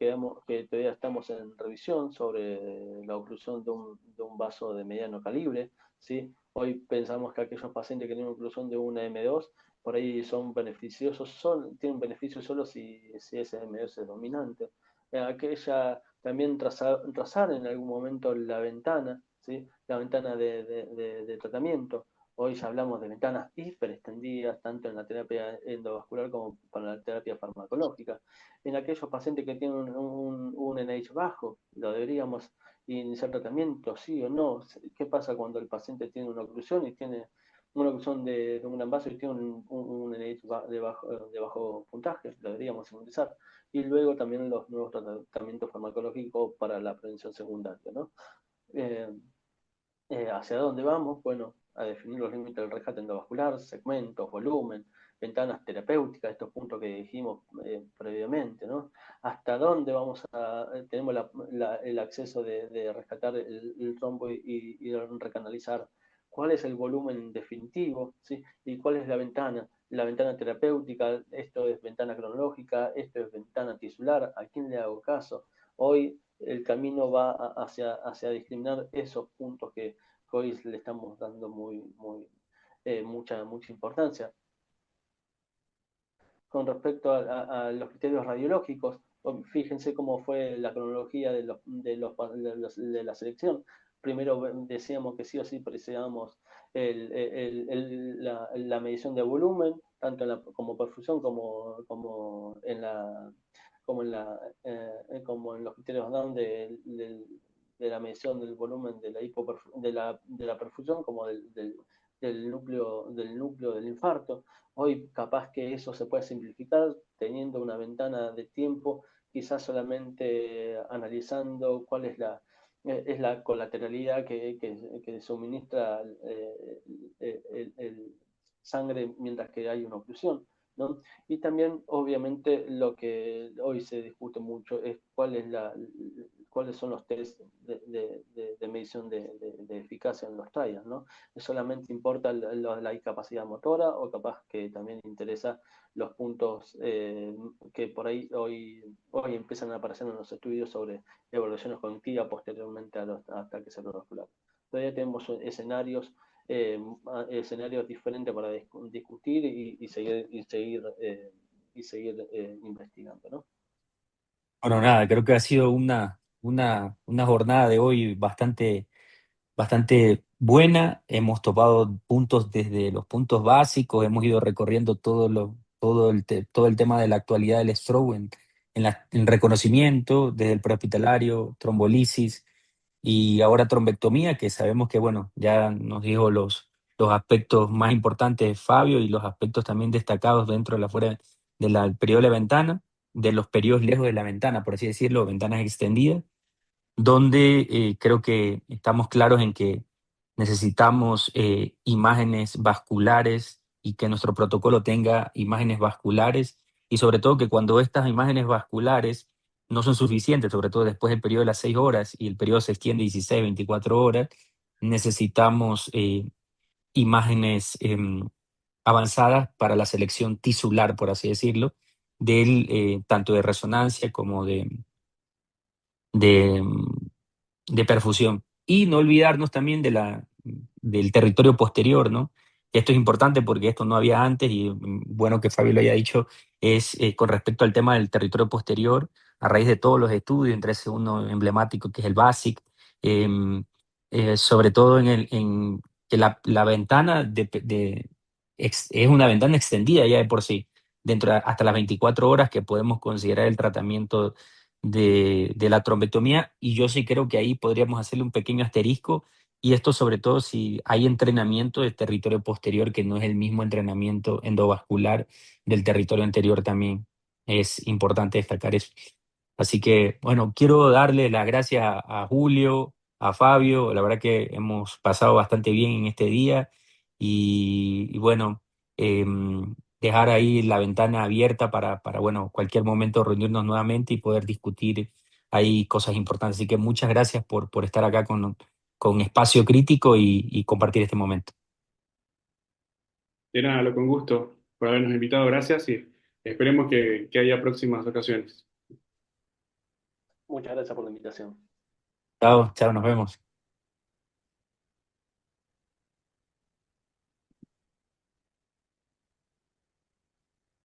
todavía estamos en revisión sobre la oclusión de un vaso de mediano calibre, ¿sí? Hoy pensamos que aquellos pacientes que tienen oclusión de una M2 por ahí son beneficiosos, tienen beneficios solo si ese M2 es dominante. Aquella también trazar en algún momento la ventana, ¿sí? La ventana de tratamiento. Hoy ya hablamos de ventanas hiperextendidas, tanto en la terapia endovascular como para la terapia farmacológica. En aquellos pacientes que tienen un NH bajo, ¿lo deberíamos iniciar tratamiento, sí o no? ¿Qué pasa cuando el paciente tiene una oclusión y tiene una oclusión de un gran vaso y tiene un NH de bajo puntaje? Lo deberíamos ingresar. Y luego también los nuevos tratamientos farmacológicos para la prevención secundaria, ¿no? Eh, ¿Hacia dónde vamos? Bueno, a definir los límites del rescate endovascular, segmentos, volumen, ventanas terapéuticas, estos puntos que dijimos previamente, ¿no? ¿Hasta dónde tenemos el acceso de rescatar el trombo y recanalizar? ¿Cuál es el volumen definitivo? ¿Sí? ¿Y cuál es la ventana? La ventana terapéutica, esto es ventana cronológica, esto es ventana tisular, ¿a quién le hago caso? Hoy el camino va hacia discriminar esos puntos que hoy le estamos dando mucha importancia. Con respecto a los criterios radiológicos, fíjense cómo fue la cronología de la selección. Primero decíamos que sí o sí precisábamos la medición de volumen, tanto como perfusión como en los criterios Down de la medición del volumen de la perfusión, como del núcleo del infarto. Hoy capaz que eso se puede simplificar teniendo una ventana de tiempo, quizás solamente analizando cuál es la colateralidad que suministra el sangre mientras que hay una oclusión, ¿no? Y también, obviamente, lo que hoy se discute mucho es cuáles son los test de medición de eficacia en los trials, ¿no? ¿Solamente importa la incapacidad motora o capaz que también interesa los puntos que por ahí hoy empiezan a aparecer en los estudios sobre evoluciones cognitivas posteriormente a los ataques cerebrovasculares? Todavía tenemos escenarios diferentes para discutir y seguir investigando, ¿no? Bueno, nada, creo que ha sido una jornada de hoy bastante buena. Hemos topado puntos desde los puntos básicos, hemos ido recorriendo todo el tema de la actualidad del stroke en reconocimiento, desde el prehospitalario, trombolisis y ahora trombectomía, que sabemos que, bueno, ya nos dijo los aspectos más importantes Fabio y los aspectos también destacados dentro de fuera del periodo de la ventana, de los periodos lejos de la ventana, por así decirlo, ventanas extendidas, donde creo que estamos claros en que necesitamos imágenes vasculares y que nuestro protocolo tenga imágenes vasculares y sobre todo que cuando estas imágenes vasculares no son suficientes, sobre todo después del periodo de las 6 horas y el periodo se extiende 16, 24 horas, necesitamos imágenes avanzadas para la selección tisular, por así decirlo, tanto de resonancia como de, de perfusión. Y no olvidarnos también del territorio posterior, ¿no? Esto es importante porque esto no había antes y bueno que Fabio lo haya dicho, es con respecto al tema del territorio posterior, a raíz de todos los estudios, entre ese uno emblemático que es el BASIC, sobre todo en que la ventana es una ventana extendida ya de por sí, hasta las 24 horas que podemos considerar el tratamiento de la trombectomía, y yo sí creo que ahí podríamos hacerle un pequeño asterisco, y esto sobre todo si hay entrenamiento del territorio posterior, que no es el mismo entrenamiento endovascular del territorio anterior también. Es importante destacar eso. Así que, bueno, quiero darle las gracias a Julio, a Fabio, la verdad que hemos pasado bastante bien en este día, y bueno, dejar ahí la ventana abierta para, bueno, cualquier momento reunirnos nuevamente y poder discutir hay cosas importantes. Así que muchas gracias por estar acá con Espacio Crítico y compartir este momento. De nada, lo con gusto por habernos invitado, gracias y esperemos que haya próximas ocasiones. Muchas gracias por la invitación. Chao, chao, nos vemos.